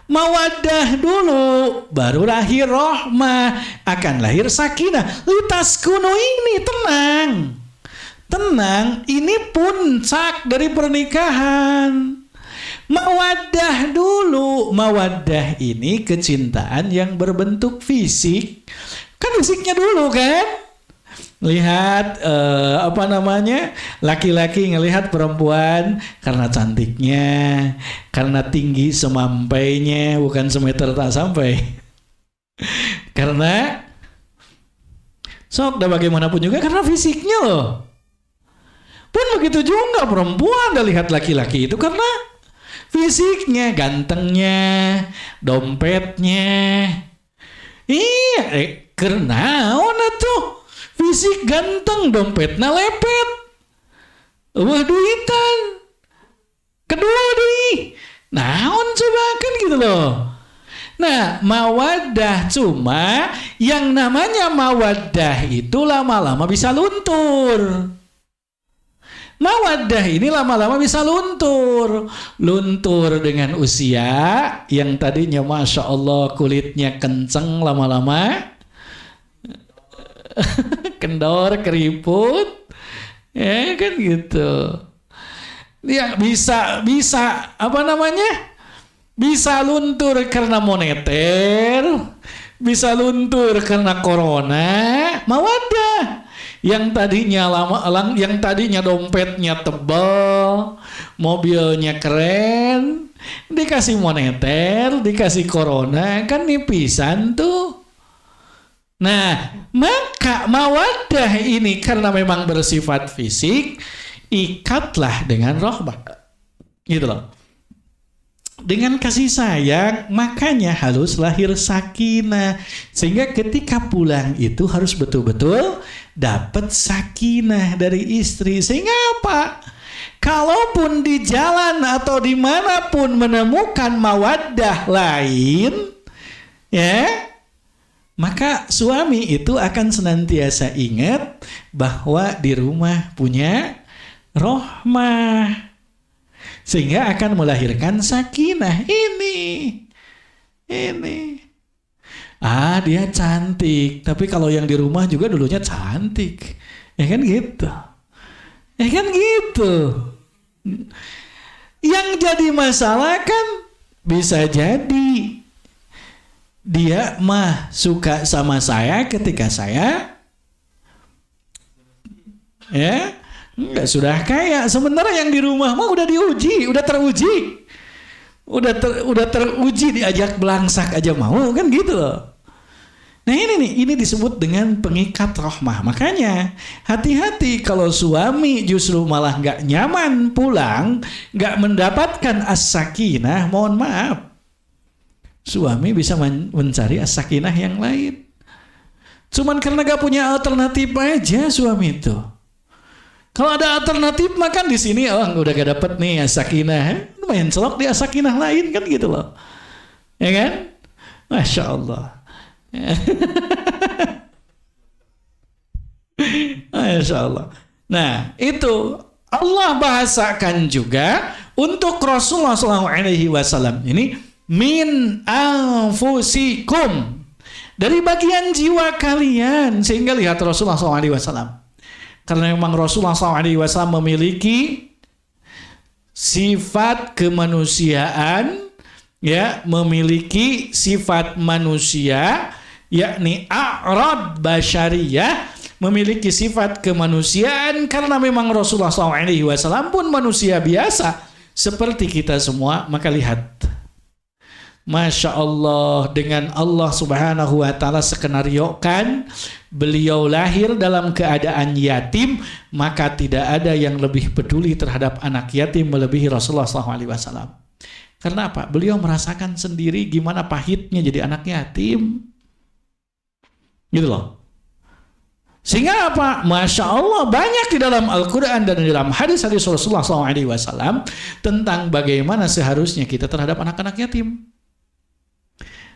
[SPEAKER 1] Mawaddah dulu, baru lahir rahmah, akan lahir sakinah. Litaskunu ini tenang. Tenang, ini puncak dari pernikahan. Mawaddah dulu. Mawaddah ini kecintaan yang berbentuk fisik. Kan fisiknya dulu kan? Lihat laki-laki ngelihat perempuan karena cantiknya, karena tinggi semampainya, bukan semeter tak sampai. Karena sok dah bagaimanapun juga karena fisiknya loh. Pun begitu juga perempuan dah lihat laki-laki itu karena fisiknya, gantengnya, dompetnya. Iya, karena tuh fisik ganteng, dompetnya lepet, wah duitan, kedua deui, naon coba kan gitu loh. Nah, mawaddah, cuma yang namanya mawaddah itu lama-lama bisa luntur. Mawaddah ini lama-lama bisa luntur. Luntur dengan usia, yang tadinya Masya Allah kulitnya kenceng, lama-lama kendor, keriput, ya kan gitu. Ya bisa bisa luntur karena moneter, bisa luntur karena corona. Mawaddah yang tadinya dompetnya tebal, mobilnya keren, dikasih moneter, dikasih corona, kan nipisan tuh. Nah, maka mawaddah ini karena memang bersifat fisik, ikatlah dengan rahmah. Gitu loh. Dengan kasih sayang, makanya harus lahir sakinah. Sehingga ketika pulang itu harus betul-betul dapat sakinah dari istri. Sehingga apa? Kalaupun di jalan atau dimanapun menemukan mawaddah lain, ya, maka suami itu akan senantiasa ingat bahwa di rumah punya rahmah. Sehingga akan melahirkan sakinah. Ini. Dia cantik. Tapi kalau yang di rumah juga dulunya cantik. Ya kan gitu. Yang jadi masalah kan bisa jadi dia mah suka sama saya ketika saya enggak sudah kaya. Sementara yang di rumah mah udah teruji, udah teruji, diajak belangsak aja mau, kan gitu loh. Nah ini disebut dengan pengikat rahmah. Makanya hati-hati kalau suami justru malah nggak nyaman pulang, nggak mendapatkan as-sakinah, mohon maaf. Suami bisa mencari as-sakinah yang lain. Cuman karena gak punya alternatif aja suami itu. Kalau ada alternatif makan di sini, udah gak dapet nih as-sakinah, lumayan celok di as-sakinah lain kan gitu loh. Ya kan? Masya Allah. Masya Allah. Nah itu Allah bahasakan juga untuk Rasulullah SAW ini. Min anfusikum, dari bagian jiwa kalian. Sehingga lihat Rasulullah SAW, karena memang Rasulullah SAW memiliki sifat kemanusiaan, ya, memiliki sifat manusia, yakni a'rad basyariyah, memiliki sifat kemanusiaan karena memang Rasulullah SAW pun manusia biasa seperti kita semua. Maka lihat, Masya Allah, dengan Allah Subhanahu wa Ta'ala skenariokan beliau lahir dalam keadaan yatim, maka tidak ada yang lebih peduli terhadap anak yatim melebihi Rasulullah SAW. Karena apa? Beliau merasakan sendiri gimana pahitnya jadi anak yatim. Gitu loh. Sehingga apa? Masya Allah, banyak di dalam Al-Quran dan di dalam hadis-hadis Rasulullah SAW tentang bagaimana seharusnya kita terhadap anak-anak yatim.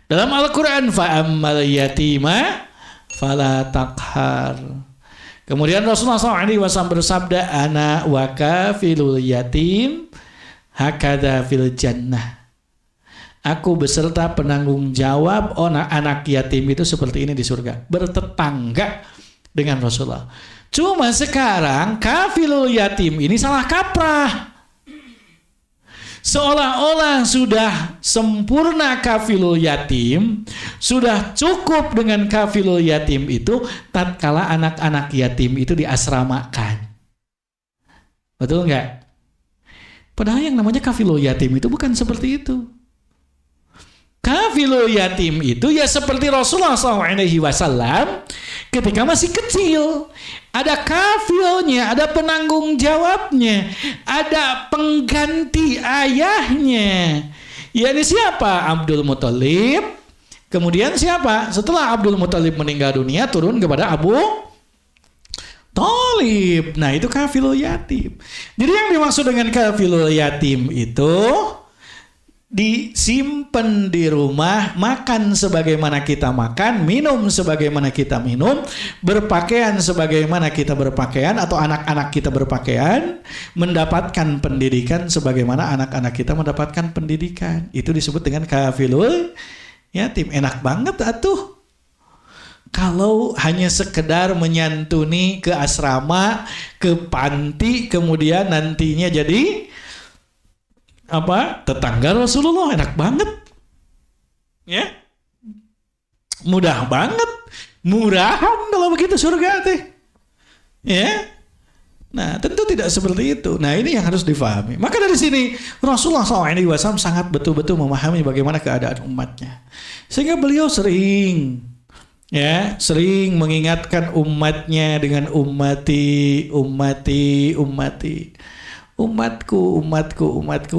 [SPEAKER 1] Dalam Al-Quran, fa'ammal yatima fala taqhar. Kemudian Rasulullah SAW bersabda, ana wa kafilul yatim hakadha fil jannah. Aku beserta penanggung jawab anak yatim itu seperti ini di surga, bertetangga dengan Rasulullah. Cuma sekarang kafilul yatim ini salah kaprah. Seolah-olah sudah sempurna kafilul yatim, sudah cukup dengan kafilul yatim itu tatkala anak-anak yatim itu diasramakan. Betul nggak? Padahal yang namanya kafilul yatim itu bukan seperti itu. Kafilul yatim itu ya seperti Rasulullah SAW ketika masih kecil. Ada kafilnya, ada penanggung jawabnya, ada pengganti ayahnya. Ya, ini siapa? Abdul Muthalib. Kemudian siapa? Setelah Abdul Muthalib meninggal dunia, turun kepada Abu Thalib. Nah, itu kafilul yatim. Jadi yang dimaksud dengan kafilul yatim itu disimpan di rumah, makan sebagaimana kita makan, minum sebagaimana kita minum, berpakaian sebagaimana kita berpakaian, atau anak-anak kita berpakaian, mendapatkan pendidikan sebagaimana anak-anak kita mendapatkan pendidikan. Itu disebut dengan kafilul yatim. Enak banget atuh. Kalau hanya sekedar menyantuni ke asrama, ke panti, kemudian nantinya jadi tetangga Rasulullah, enak banget, ya, mudah banget, murahan kalau begitu surga teh, ya. Nah, tentu tidak seperti itu. Nah, ini yang harus difahami. Maka dari sini Rasulullah SAW sangat betul-betul memahami bagaimana keadaan umatnya, sehingga beliau sering mengingatkan umatnya dengan ummati, umatku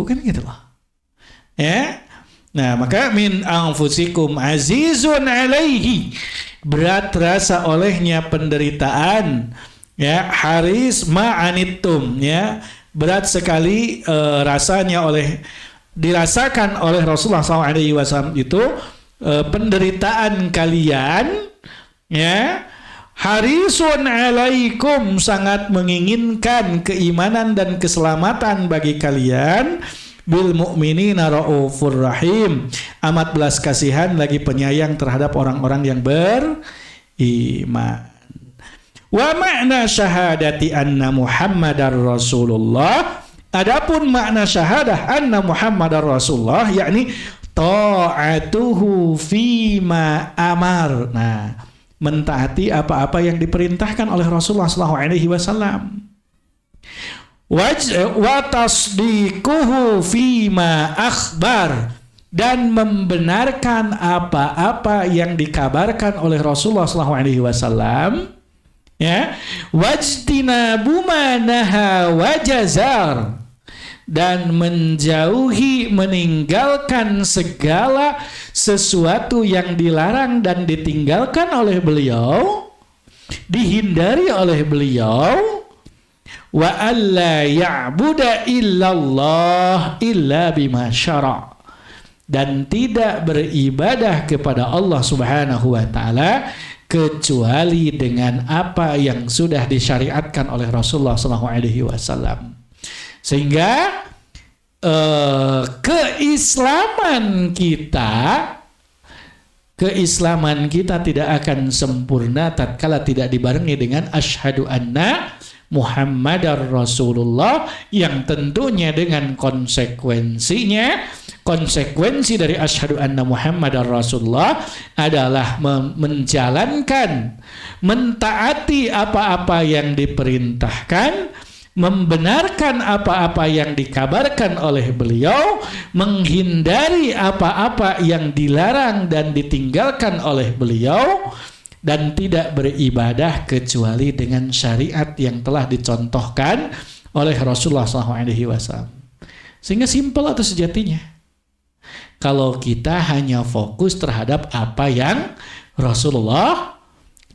[SPEAKER 1] kan gitu loh. Ya. Nah, maka min anfusikum azizun alaihi, berat rasa olehnya penderitaan, ya, haris ma'anittum, ya, berat sekali rasanya dirasakan oleh Rasulullah SAW itu penderitaan kalian, ya. Harisun alaikum, sangat menginginkan keimanan dan keselamatan bagi kalian. Bil mu'minina raufur rahim, amat belas kasihan lagi penyayang terhadap orang-orang yang beriman. Wa makna syahadati anna Muhammadar Rasulullah, adapun makna syahadah anna Muhammadar Rasulullah, yakni ta'atuhu fima amar. Nah, mentaati apa-apa yang diperintahkan oleh Rasulullah SAW. Wa tasdiquhu fima akhbar, dan membenarkan apa-apa yang dikabarkan oleh Rasulullah SAW. Ya, wajtinabu ma naha wajazar, dan meninggalkan segala sesuatu yang dilarang dan ditinggalkan oleh beliau, dihindari oleh beliau. Wa alla ya'buda illallah illa bima syara', dan tidak beribadah kepada Allah Subhanahu wa taala kecuali dengan apa yang sudah disyariatkan oleh Rasulullah SAW. Sehingga keislaman kita tidak akan sempurna tatkala tidak dibarengi dengan asyhadu anna Muhammadar Rasulullah, yang tentunya dengan konsekuensinya, konsekuensi dari asyhadu anna Muhammadar Rasulullah adalah menjalankan, mentaati apa-apa yang diperintahkan, membenarkan apa-apa yang dikabarkan oleh beliau, menghindari apa-apa yang dilarang dan ditinggalkan oleh beliau, dan tidak beribadah kecuali dengan syariat yang telah dicontohkan oleh Rasulullah SAW. Sehingga simpel atau sejatinya, kalau kita hanya fokus terhadap apa yang Rasulullah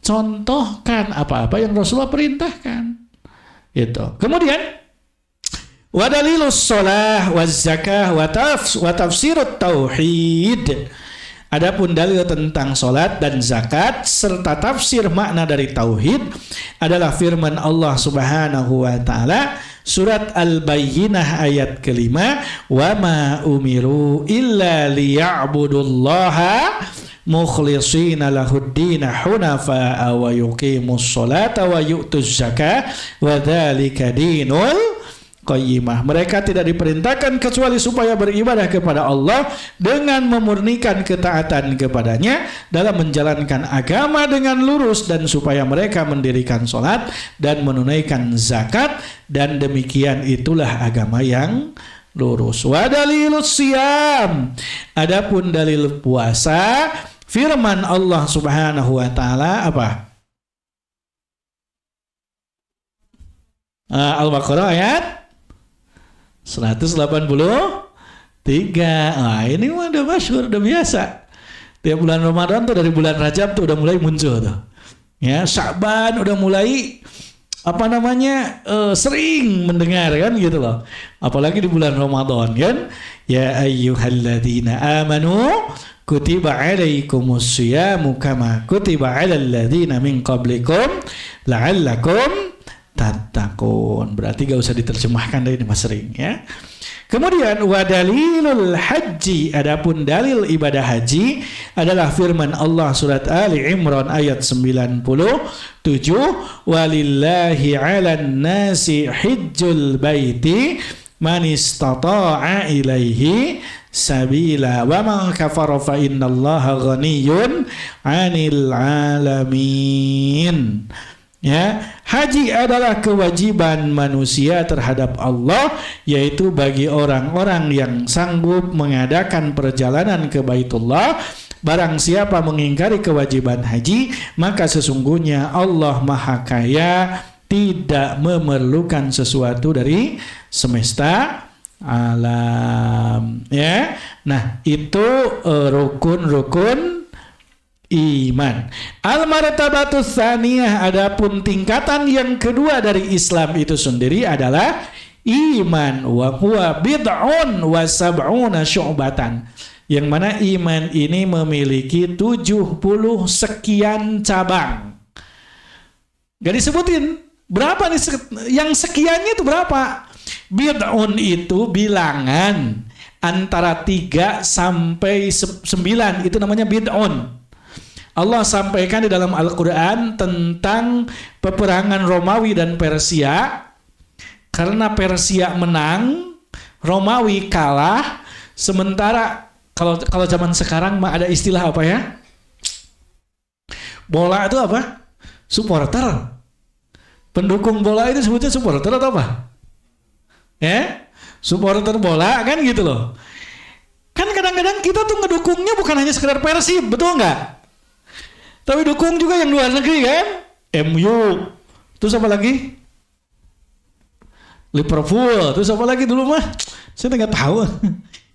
[SPEAKER 1] contohkan, apa-apa yang Rasulullah perintahkan, itu. Kemudian wa dalilus shalah waz zakah wa tafsirut tauhid. Adapun dalil tentang salat dan zakat serta tafsir makna dari tauhid adalah firman Allah Subhanahu wa taala surat Al-Bayyinah ayat kelima, wa ma umiru illa liya'budullaha mukhlishina lahuddin hunafa wa yuqimus salata wa yu'tuz zakah wa dzalika dinul qayyimah. Mereka tidak diperintahkan kecuali supaya beribadah kepada Allah dengan memurnikan ketaatan kepadanya dalam menjalankan agama dengan lurus, dan supaya mereka mendirikan salat dan menunaikan zakat, dan demikian itulah agama yang lurus. Wa dalilus siyam. Adapun dalil puasa, firman Allah Subhanahu wa taala apa? Al-Baqarah ayat 183. Ini mah udah masyhur, udah biasa. Tiap bulan Ramadan tuh, dari bulan Rajab tuh udah mulai muncul tuh. Ya, Sya'ban udah mulai sering mendengar kan gitu loh. Apalagi di bulan Ramadan kan. Ya ayyuhalladzina amanu kutiba alaikumus syiyamu kama kutiba alal ladzina min qablikum la'allakum tattaqun. Berarti gak usah diterjemahkan dari Mas Sering ya. Kemudian wa dalilul haji. Adapun dalil ibadah haji adalah firman Allah surat Ali Imran ayat 97, walillahi 'alan nasi hijjul baiti man istata'a ilaihi sabila wa man kafara fa innallaha ghaniyyun 'anil 'alamin. Ya, haji adalah kewajiban manusia terhadap Allah, yaitu bagi orang-orang yang sanggup mengadakan perjalanan ke Baitullah. Barang siapa mengingkari kewajiban haji, maka sesungguhnya Allah Maha Kaya tidak memerlukan sesuatu dari semesta alam. Ya, nah itu rukun-rukun iman. Al-martabatus tsaniyah, adapun tingkatan yang kedua dari Islam itu sendiri adalah iman, wa huwa bid'un wa sab'una syu'batan, yang mana iman ini memiliki 70 sekian cabang. Gak disebutin berapa nih yang sekiannya itu berapa. Bid'un itu bilangan antara 3 sampai 9, itu namanya bid'un. Allah sampaikan di dalam Al-Quran tentang peperangan Romawi dan Persia. Karena Persia menang, Romawi kalah. Sementara kalau zaman sekarang mah ada istilah apa ya? Bola itu apa? Supporter. Pendukung bola itu sebutnya supporter atau apa? Ya, supporter bola kan gitu loh. Kan kadang-kadang kita tuh ngedukungnya bukan hanya sekedar Persib, betul nggak? Tapi dukung juga yang luar negeri kan? MU. Terus apa lagi? Liverpool. Terus apa lagi dulu mah? Saya nggak tahu.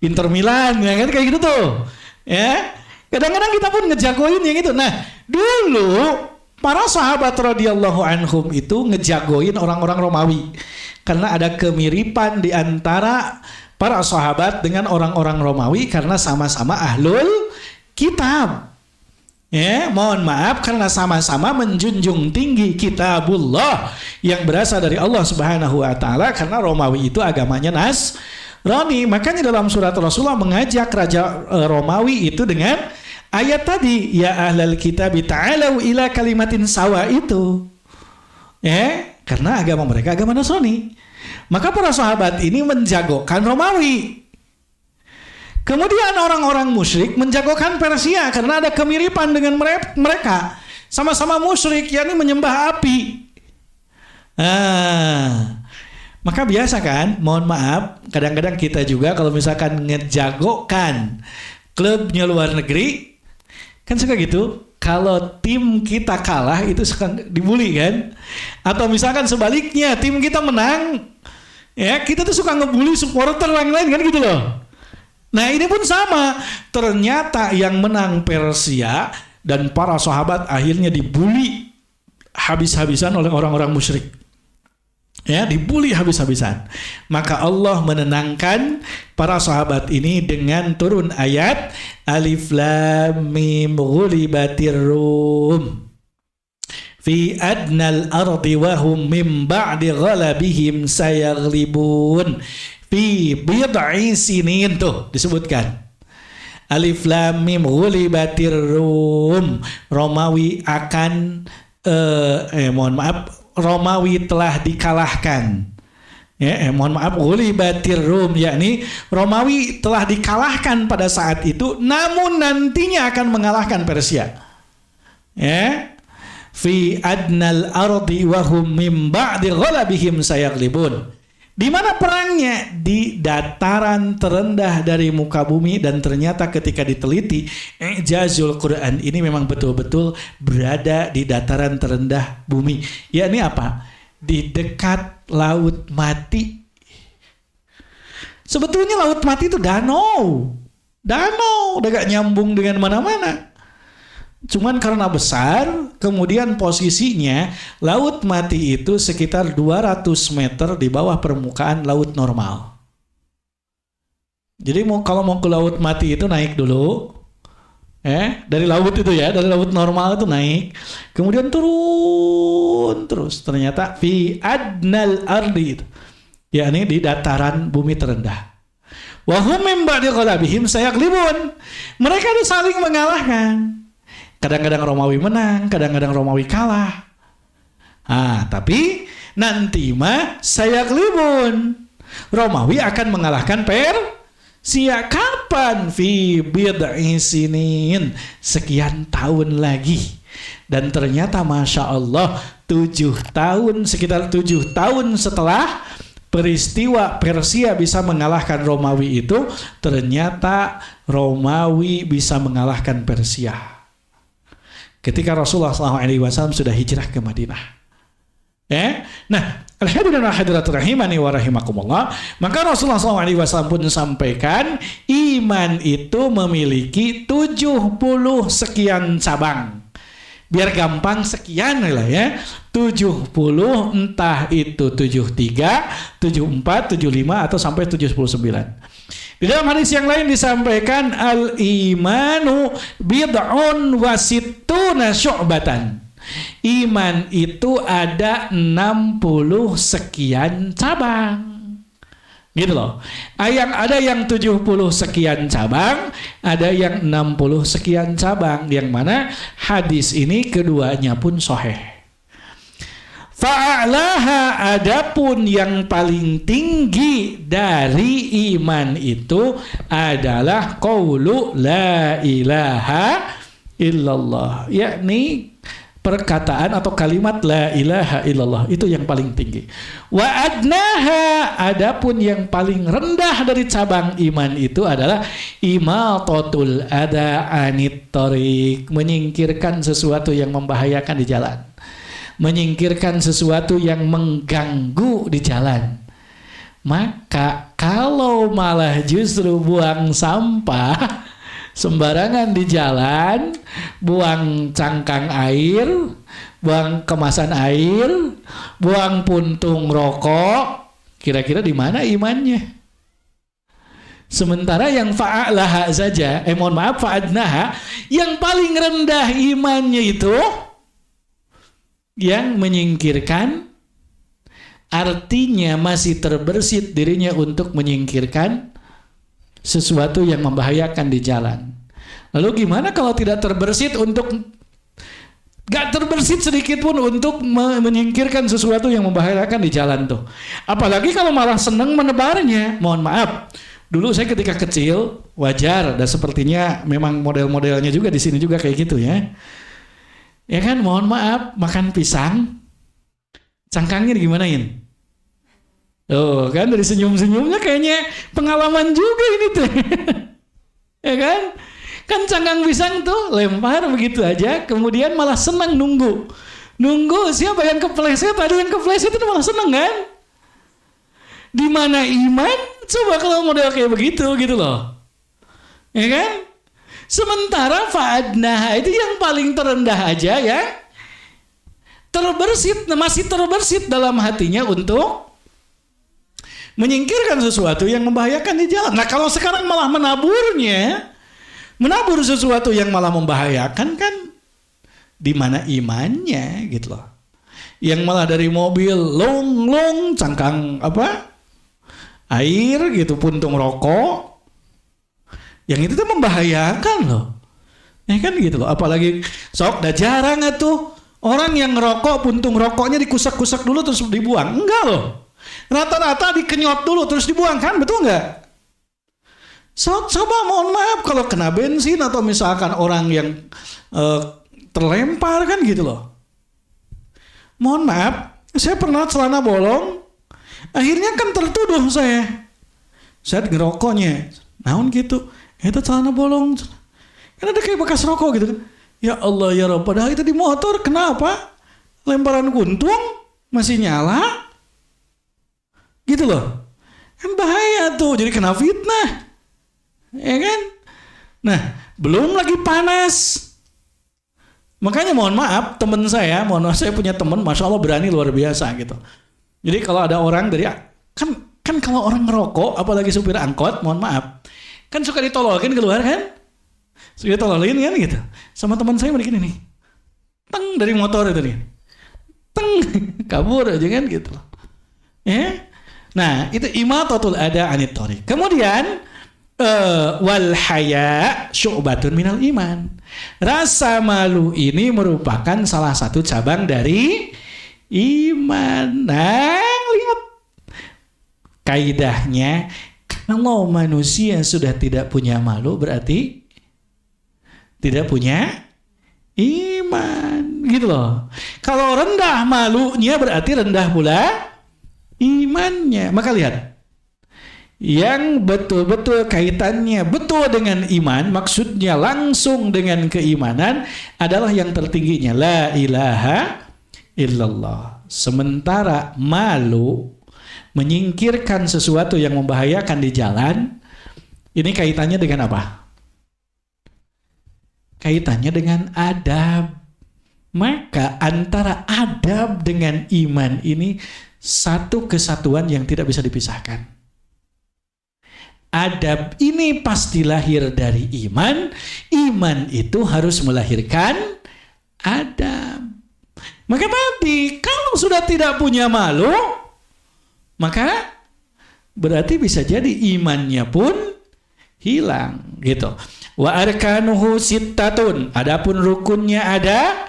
[SPEAKER 1] Inter Milan, ya kan, kayak gitu tuh. Ya. Kadang-kadang kita pun ngejagoin yang itu. Nah, dulu para sahabat radhiyallahu anhum itu ngejagoin orang-orang Romawi. Karena ada kemiripan di antara para sahabat dengan orang-orang Romawi karena sama-sama ahlul kitab. Ya, mohon maaf karena sama-sama menjunjung tinggi kitabullah yang berasal dari Allah Subhanahu wa taala, karena Romawi itu agamanya Nasrani. Makanya dalam surat Rasulullah mengajak raja Romawi itu dengan ayat tadi, ya ahlal kitab ta'alu ila kalimatin sawa itu. Ya, Karena agama mereka agama Nasrani. Maka para sahabat ini menjagokan Romawi. Kemudian orang-orang musyrik menjagokan Persia karena ada kemiripan dengan mereka. Sama-sama musyrik, yakni menyembah api. Maka biasa kan, mohon maaf, kadang-kadang kita juga kalau misalkan ngejagokan klubnya luar negeri, kan suka gitu. Kalau tim kita kalah itu suka dibully kan. Atau misalkan sebaliknya, tim kita menang, ya kita tuh suka ngebully supporter yang lain kan gitu loh. Nah ini pun sama. Ternyata yang menang Persia dan para sahabat akhirnya dibully habis-habisan oleh orang-orang musyrik. Ya, dibully habis-habisan. Maka Allah menenangkan para sahabat ini dengan turun ayat Alif Lam Mim Ghulibatir Rum fi adnal ardi wa hum min ba'di ghalabihim sayaghlibun fi bid'i sinin. Tuh disebutkan Alif Lam Mim Ghulibatir Rum. Romawi akan mohon maaf, Romawi telah dikalahkan. Mohon maaf, Ghulibatir Rum, yakni Romawi telah dikalahkan pada saat itu, namun nantinya akan mengalahkan Persia. Fi adnal ardi wa hum min ba'di ghalabihim sayaghlibun. Di mana perangnya? Di dataran terendah dari muka bumi, dan ternyata ketika diteliti, I'jazul Quran ini memang betul-betul berada di dataran terendah bumi. Ya ini apa? Di dekat Laut Mati. Sebetulnya Laut Mati itu danau. Danau, udah gak nyambung dengan mana-mana. Cuman karena besar, kemudian posisinya Laut Mati itu sekitar 200 meter di bawah permukaan laut normal. Jadi kalau mau ke Laut Mati itu naik dulu, dari laut itu ya, dari laut normal itu naik, kemudian turun terus. Ternyata fi adnal ardi, yakni di dataran bumi terendah. Wa hum min ba'di ghalabihim sayaghlibun. Mereka itu saling mengalahkan. Kadang-kadang Romawi menang, kadang-kadang Romawi kalah. Tapi nanti mah sayaghlibun. Romawi akan mengalahkan Persia. Kapan? Fi bid'i sinin. Sekian tahun lagi. Dan ternyata Masya Allah, sekitar 7 tahun setelah peristiwa Persia bisa mengalahkan Romawi itu, ternyata Romawi bisa mengalahkan Persia. Ketika Rasulullah SAW sudah hijrah ke Madinah. Nah, alhamdulillah hadirat rahimani wa rahimakumullah. Maka Rasulullah SAW pun sampaikan, iman itu memiliki 70 sekian cabang. Biar gampang sekian lah ya. 70, entah itu 73, 74, 75 atau sampai 79. Di dalam hadis yang lain disampaikan al-imanu bid'un wa sittuna syu'batan. Iman itu ada 60 sekian cabang. Gitu loh. Ada yang 70 sekian cabang, ada yang 60 sekian cabang, yang mana hadis ini keduanya pun sahih. Fa'alaha, adapun yang paling tinggi dari iman itu adalah qaulu la ilaha illallah, yakni perkataan atau kalimat la ilaha illallah, itu yang paling tinggi. Wa adnaha, adapun yang paling rendah dari cabang iman itu adalah imatatul adha anit thariq, menyingkirkan sesuatu yang membahayakan di jalan, menyingkirkan sesuatu yang mengganggu di jalan. Maka kalau malah justru buang sampah sembarangan di jalan, buang cangkang air, buang kemasan air, buang puntung rokok, kira-kira di mana imannya? Sementara yang fa'alaha saja, fa'adnaha, yang paling rendah imannya itu yang menyingkirkan, artinya masih terbersit dirinya untuk menyingkirkan sesuatu yang membahayakan di jalan. Lalu gimana kalau tidak terbersit untuk Gak terbersit sedikit pun untuk menyingkirkan sesuatu yang membahayakan di jalan tuh. Apalagi kalau malah senang menebarnya. Mohon maaf. Dulu saya ketika kecil wajar dan sepertinya memang model-modelnya juga di sini juga kayak gitu ya. Ya kan, mohon maaf, makan pisang cangkangnya digimanain? Oh, kan dari senyum-senyumnya kayaknya pengalaman juga ini tuh. Ya kan? Kan cangkang pisang tuh lempar begitu aja, kemudian malah senang nunggu. Nunggu siapa yang kepleset, ada yang kepleset itu malah senang kan? Di mana iman? Coba kalau model kayak begitu gitu loh. Ya kan? Sementara fa'adnaha itu yang paling terendah aja ya. Terbersit, masih terbersit dalam hatinya untuk menyingkirkan sesuatu yang membahayakan di jalan. Nah, kalau sekarang malah menabur sesuatu yang malah membahayakan, kan di mana imannya gitu loh. Yang malah dari mobil long cangkang air gitu, puntung rokok, yang itu tuh membahayakan loh. Ya kan gitu loh. Apalagi sok dah jarang tuh orang yang ngerokok puntung rokoknya dikusak-kusak dulu terus dibuang. Enggak loh. Rata-rata dikenyot dulu terus dibuang, kan, betul enggak? Coba mohon maaf kalau kena bensin atau misalkan orang yang terlempar kan gitu loh. Mohon maaf, saya pernah celana bolong. Akhirnya kan tertuduh saya ngerokoknya. Naon gitu. Itu celana bolong. Kan ada kayak bekas rokok gitu kan. Ya Allah ya Rabb, padahal itu di motor, kenapa? Lemparan kuntung masih nyala. Gitu loh. Kan bahaya tuh, jadi kena fitnah. Ya kan? Nah, belum lagi panas. Makanya mohon maaf, saya punya teman, Masya Allah berani luar biasa gitu. Jadi kalau ada orang dari, kan kalau orang ngerokok, apalagi supir angkot, mohon maaf, kan suka ditololin keluar kan? Suka ditololin kan gitu. Sama teman saya begini nih, teng dari motor itu nih, teng kabur aja kan gitu. Ya? Nah itu imatatul ada anit thoriq. Kemudian wal haya syu'batun minal iman. Rasa malu ini merupakan salah satu cabang dari iman. Nah, lihat kaidahnya, kalau manusia sudah tidak punya malu berarti tidak punya iman, gitu loh. Kalau rendah malunya berarti rendah pula imannya. Maka lihat, yang betul-betul kaitannya betul dengan iman, maksudnya langsung dengan keimanan, adalah yang tertingginya la ilaha illallah. Sementara malu, menyingkirkan sesuatu yang membahayakan di jalan, ini kaitannya dengan apa? Kaitannya dengan adab. Maka antara adab dengan iman ini satu kesatuan yang tidak bisa dipisahkan. Adab ini pasti lahir dari iman. Iman itu harus melahirkan adab. Maka tadi kalau sudah tidak punya malu, maka berarti bisa jadi imannya pun hilang gitu. Wa arkanuhu sittatun. Adapun rukunnya ada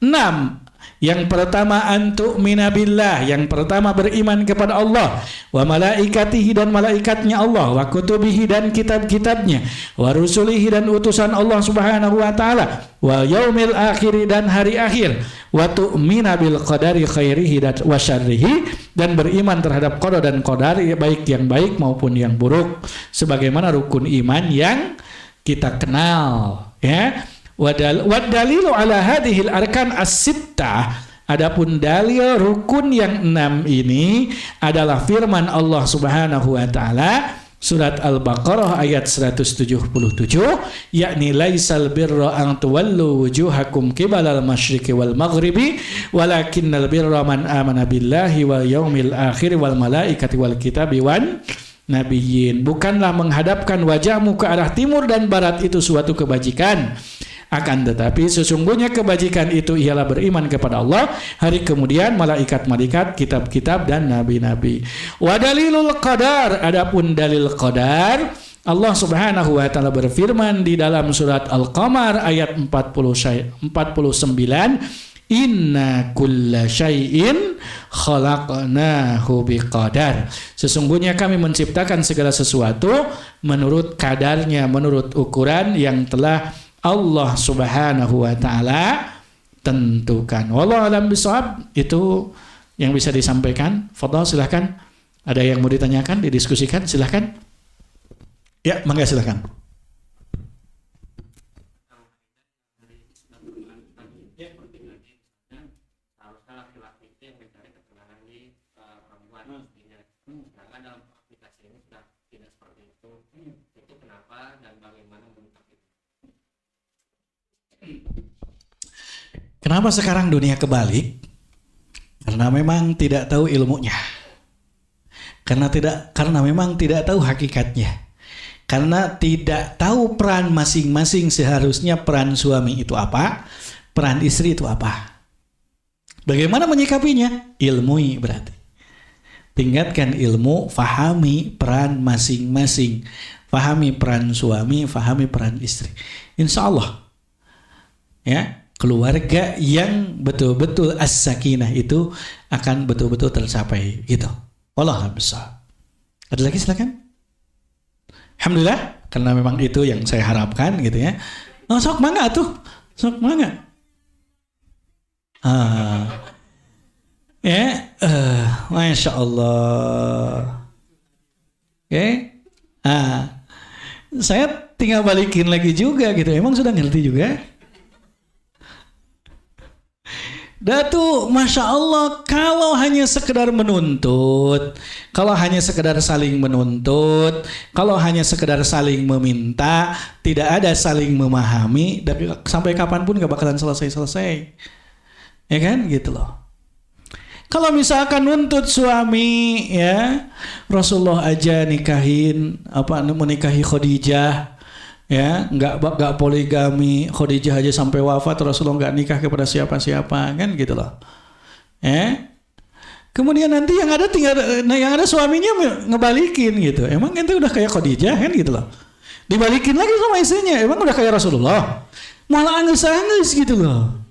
[SPEAKER 1] 6. Yang pertama antu'mina billah, yang pertama beriman kepada Allah, wa malaikatihi dan malaikatnya Allah, wa kutubihi dan kitab-kitabnya, wa rusulihi dan utusan Allah Subhanahu wa taala, wa yaumil akhir dan hari akhir, wa tu'mina bil qadari khairihi wa syarrihi, dan beriman terhadap qada dan qadar, baik yang baik maupun yang buruk, sebagaimana rukun iman yang kita kenal, ya. Wadalilu ala hadhil arkan as-sittah. Adapun dalil rukun yang 6 ini adalah firman Allah Subhanahu wa taala surat Al-Baqarah ayat 177, yakni laisal birra an tuwallu wujuhakum qibalal masyriqi wal maghribi walakinnal birra man amana billahi wal yaumil akhir wal malaikati wal kitabi wan nabiyyin. Bukanlah menghadapkan wajahmu ke arah timur dan barat itu suatu kebajikan, akan tetapi sesungguhnya kebajikan itu ialah beriman kepada Allah, hari kemudian, malaikat-malaikat, kitab-kitab dan nabi-nabi. Wa dalilul qadar. Adapun dalil qadar Allah Subhanahu wa taala berfirman di dalam surat Al-Qamar ayat 49, inna kulla syai'in khalaqnahu biqadar. Sesungguhnya kami menciptakan segala sesuatu menurut kadarnya, menurut ukuran yang telah Allah Subhanahu wa taala tentukan. Wallahu a'lam bishawab. Itu yang bisa disampaikan. Fadhal, silakan. Ada yang mau ditanyakan, didiskusikan, silakan. Ya, mangga silakan. Kenapa sekarang dunia kebalik? Karena memang tidak tahu ilmunya. Karena memang tidak tahu hakikatnya. Karena tidak tahu peran masing-masing, seharusnya peran suami itu apa, peran istri itu apa. Bagaimana menyikapinya? Ilmui berarti. Tingkatkan ilmu, fahami peran masing-masing. Fahami peran suami, fahami peran istri. Insya Allah. Ya. Keluarga yang betul-betul as-sakinah itu akan betul-betul tercapai gitu. Wallahu a'lam. Ada lagi silakan. Alhamdulillah, karena memang itu yang saya harapkan gitu ya. Oh, sok mangga tuh. Sok mangga. Masya Allah. Oke. Saya tinggal balikin lagi juga gitu. Emang sudah ngerti juga? Datu, Masya Allah, kalau hanya sekedar menuntut, kalau hanya sekedar saling menuntut, kalau hanya sekedar saling meminta, tidak ada saling memahami, sampai kapanpun gak bakalan selesai-selesai. Ya kan, gitu loh. Kalau misalkan nuntut suami, ya, Rasulullah aja menikahi Khadijah, ya, nggak poligami, Khadijah aja sampai wafat Rasulullah nggak nikah kepada siapa-siapa, kan gitu loh. Kemudian nanti yang ada suaminya ngebalikin gitu. Emang ente udah kayak Khadijah kan gitu loh. Dibalikin lagi sama istrinya, emang udah kayak Rasulullah. Malah angus-angus gitu loh.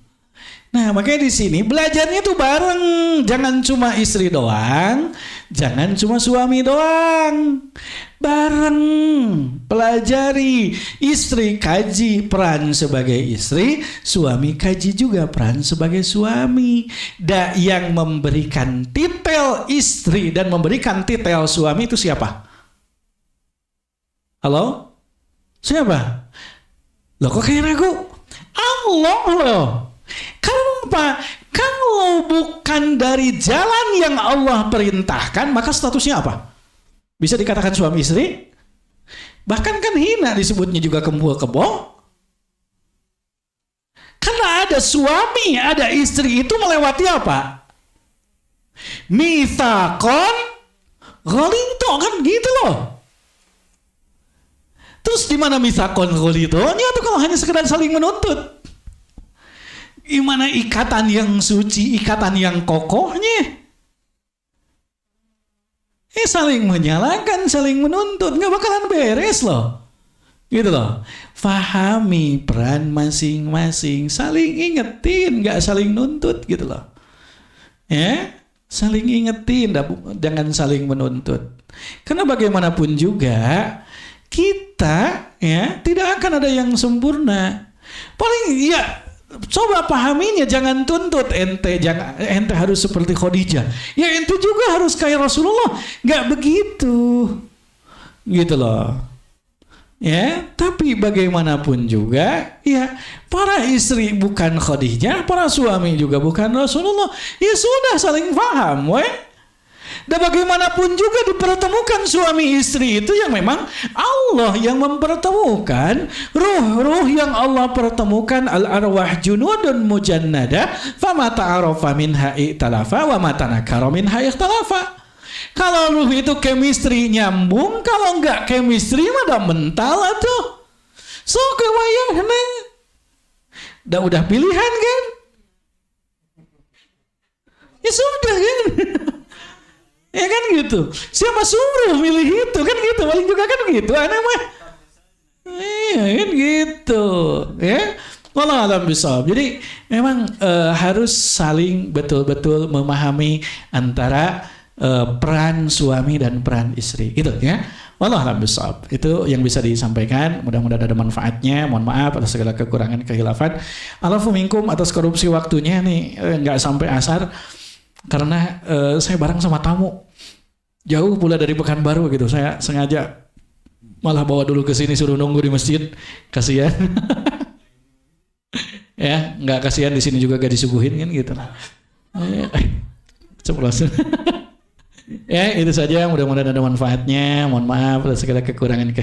[SPEAKER 1] Nah, makanya di sini belajarnya tuh bareng, jangan cuma istri doang, jangan cuma suami doang. Bareng pelajari, istri kaji peran sebagai istri, suami kaji juga peran sebagai suami. Yang memberikan titel istri dan memberikan titel suami itu siapa? Halo? Siapa? Loh kok kayak ragu? Allah loh. Kenapa? Kalau bukan dari jalan yang Allah perintahkan, maka statusnya apa? Bisa dikatakan suami istri? Bahkan kan hina disebutnya juga kebo. Karena ada suami, ada istri itu melewati apa? Mitsaqan ghalidho, kan gitu loh. Terus di mana mitsaqan ghalidhonya itu kalau hanya sekedar saling menuntut? Gimana ikatan yang suci, ikatan yang kokohnya? Saling menyalahkan, saling menuntut, nggak bakalan beres loh. Gitu loh. Fahami peran masing-masing, saling ingetin, nggak saling nuntut gitu loh. Ya, saling ingetin, jangan saling menuntut. Karena bagaimanapun juga kita ya tidak akan ada yang sempurna. Paling ya coba pahaminya, jangan tuntut ente harus seperti Khadijah. Ya ente juga harus kayak Rasulullah. Nggak begitu. Gitu loh. Ya, tapi bagaimanapun juga ya para istri bukan Khadijah, para suami juga bukan Rasulullah. Ya sudah saling paham, Dan bagaimanapun juga dipertemukan suami istri itu yang memang Allah yang mempertemukan. Ruh-ruh yang Allah pertemukan, al-arwah junudun mujannada, fama ta'arafa minha i'talafa wa ma tanakara minha ikhtalafa. Kalau ruh itu chemistry nyambung, kalau enggak chemistry mah dah mental tuh. So kewayahna. Udah pilihan kan? Ya sudah kan? Ya kan gitu. Siapa suruh milih itu kan gitu. Paling juga kan gitu. Aneh mah. Iya kan gitu. Ya. Wallahu a'lam bishawab. Jadi memang harus saling betul-betul memahami antara peran suami dan peran istri. Gitu ya. Wallahu a'lam bishawab. Itu yang bisa disampaikan. Mudah-mudahan ada manfaatnya. Mohon maaf atas segala kekurangan kehilafan. Alafu minkum atas korupsi waktunya nih nggak sampai asar karena saya bareng sama tamu jauh pula dari Pekanbaru gitu. Saya sengaja malah bawa dulu ke sini suruh nunggu di masjid. Kasihan. Ya, nggak kasihan di sini juga gak disuguhin kan gitu lah. Ceplos. Ya, itu saja. Mudah-mudahan ada manfaatnya. Mohon maaf atas segala kekurangan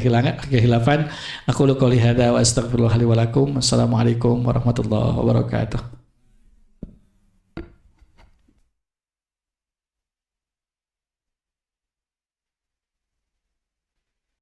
[SPEAKER 1] kehilafan. Aku qouli hadza wa astaghfirullah li wa lakum. Assalamualaikum warahmatullahi wabarakatuh.